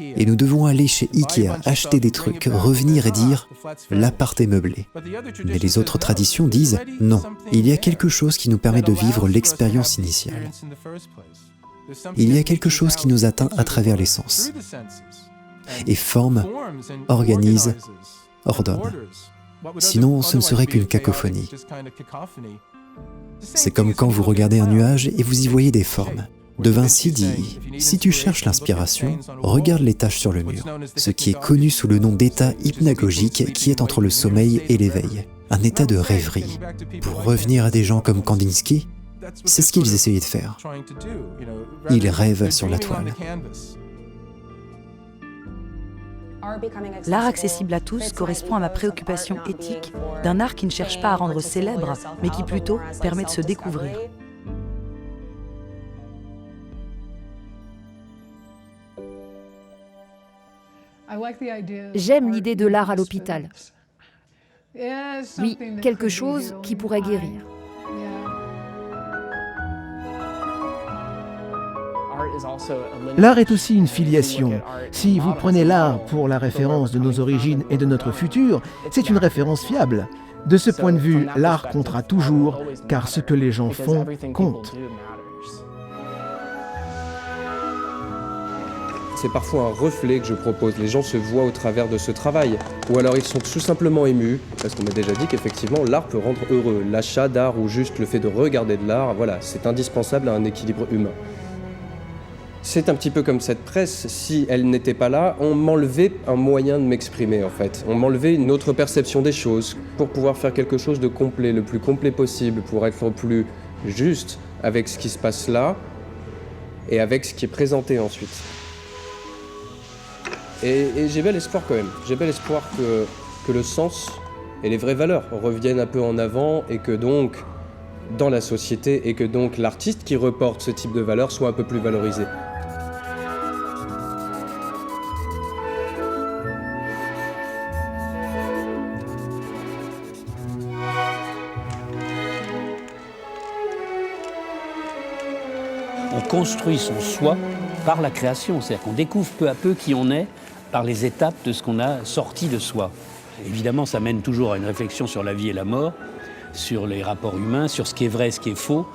Et nous devons aller chez Ikea, acheter des trucs, revenir et dire « L'appart est meublé ». Mais les autres traditions disent « Non, il y a quelque chose qui nous permet de vivre l'expérience initiale. Il y a quelque chose qui nous atteint à travers les sens. Et forme, organise, ordonne. Sinon, ce ne serait qu'une cacophonie. C'est comme quand vous regardez un nuage et vous y voyez des formes. De Vinci dit « Si tu cherches l'inspiration, regarde les taches sur le mur », ce qui est connu sous le nom d'état hypnagogique qui est entre le sommeil et l'éveil, un état de rêverie. Pour revenir à des gens comme Kandinsky, c'est ce qu'ils essayaient de faire. Ils rêvent sur la toile. L'art accessible à tous correspond à ma préoccupation éthique d'un art qui ne cherche pas à rendre célèbre, mais qui plutôt permet de se découvrir. J'aime l'idée de l'art à l'hôpital. Oui, quelque chose qui pourrait guérir. L'art est aussi une filiation. Si vous prenez l'art pour la référence de nos origines et de notre futur, c'est une référence fiable. De ce point de vue, l'art comptera toujours, car ce que les gens font compte. C'est parfois un reflet que je propose. Les gens se voient au travers de ce travail. Ou alors ils sont tout simplement émus, parce qu'on m'a déjà dit qu'effectivement l'art peut rendre heureux. L'achat d'art ou juste le fait de regarder de l'art, voilà, c'est indispensable à un équilibre humain. C'est un petit peu comme cette presse, si elle n'était pas là, on m'enlevait un moyen de m'exprimer en fait. On m'enlevait une autre perception des choses pour pouvoir faire quelque chose de complet, le plus complet possible, pour être le plus juste avec ce qui se passe là et avec ce qui est présenté ensuite. Et j'ai bel espoir quand même, j'ai bel espoir que le sens et les vraies valeurs reviennent un peu en avant et que donc, dans la société, et que donc l'artiste qui reporte ce type de valeurs soit un peu plus valorisé. On construit son soi par la création, c'est-à-dire qu'on découvre peu à peu qui on est par les étapes de ce qu'on a sorti de soi. Évidemment, ça mène toujours à une réflexion sur la vie et la mort, sur les rapports humains, sur ce qui est vrai, ce qui est faux.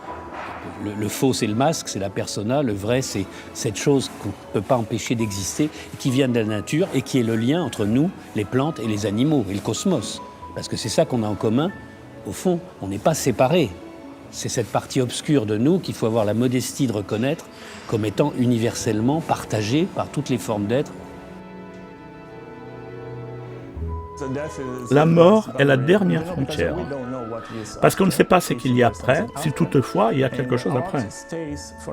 Le faux, c'est le masque, c'est la persona. Le vrai, c'est cette chose qu'on ne peut pas empêcher d'exister, qui vient de la nature et qui est le lien entre nous, les plantes et les animaux, et le cosmos. Parce que c'est ça qu'on a en commun. Au fond, on n'est pas séparés. C'est cette partie obscure de nous qu'il faut avoir la modestie de reconnaître comme étant universellement partagée par toutes les formes d'être. La mort est la dernière frontière. Parce qu'on ne sait pas ce qu'il y a après, si toutefois il y a quelque chose après.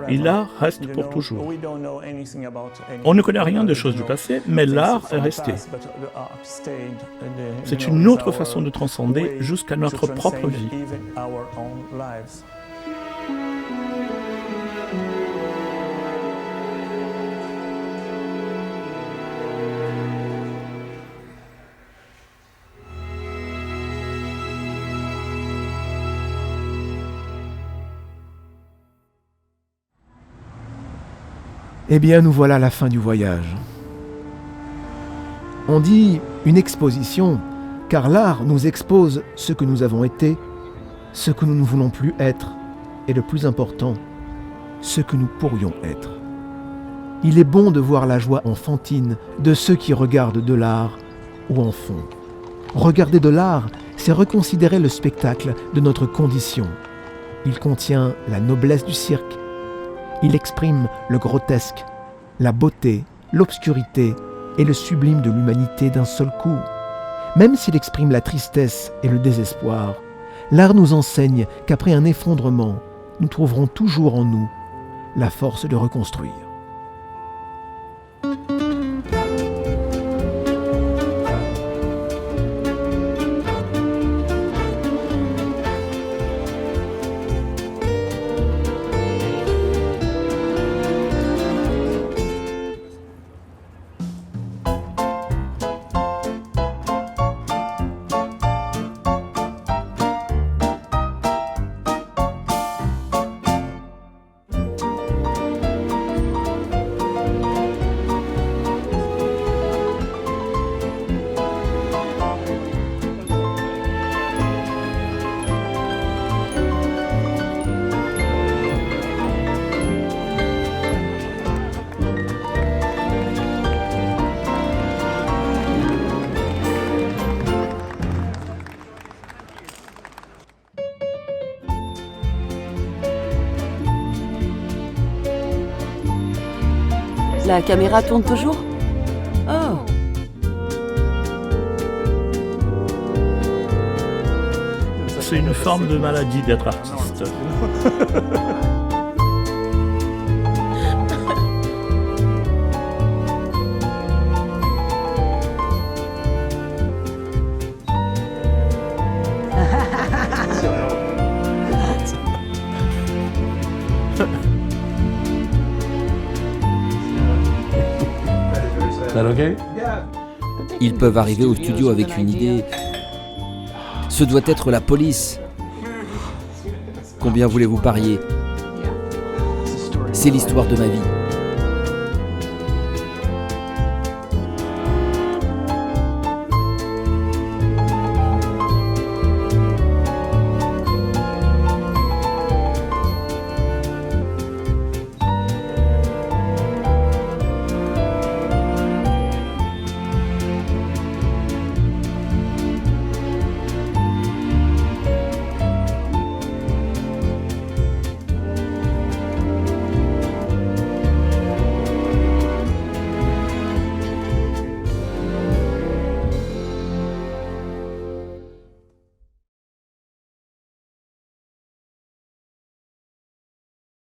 Et l'art reste pour toujours. On ne connaît rien des choses du passé, mais l'art est resté. C'est une autre façon de transcender jusqu'à notre propre vie. Eh bien, nous voilà à la fin du voyage. On dit une exposition, car l'art nous expose ce que nous avons été, ce que nous ne voulons plus être, et le plus important, ce que nous pourrions être. Il est bon de voir la joie enfantine de ceux qui regardent de l'art ou en font. Regarder de l'art, c'est reconsidérer le spectacle de notre condition. Il contient la noblesse du cirque. Il exprime le grotesque, la beauté, l'obscurité et le sublime de l'humanité d'un seul coup. Même s'il exprime la tristesse et le désespoir, l'art nous enseigne qu'après un effondrement, nous trouverons toujours en nous la force de reconstruire. La caméra tourne toujours? Oh! C'est une forme de maladie d'être artiste. Ils peuvent arriver au studio avec une idée. Ce doit être la police. Combien voulez-vous parier? C'est l'histoire de ma vie.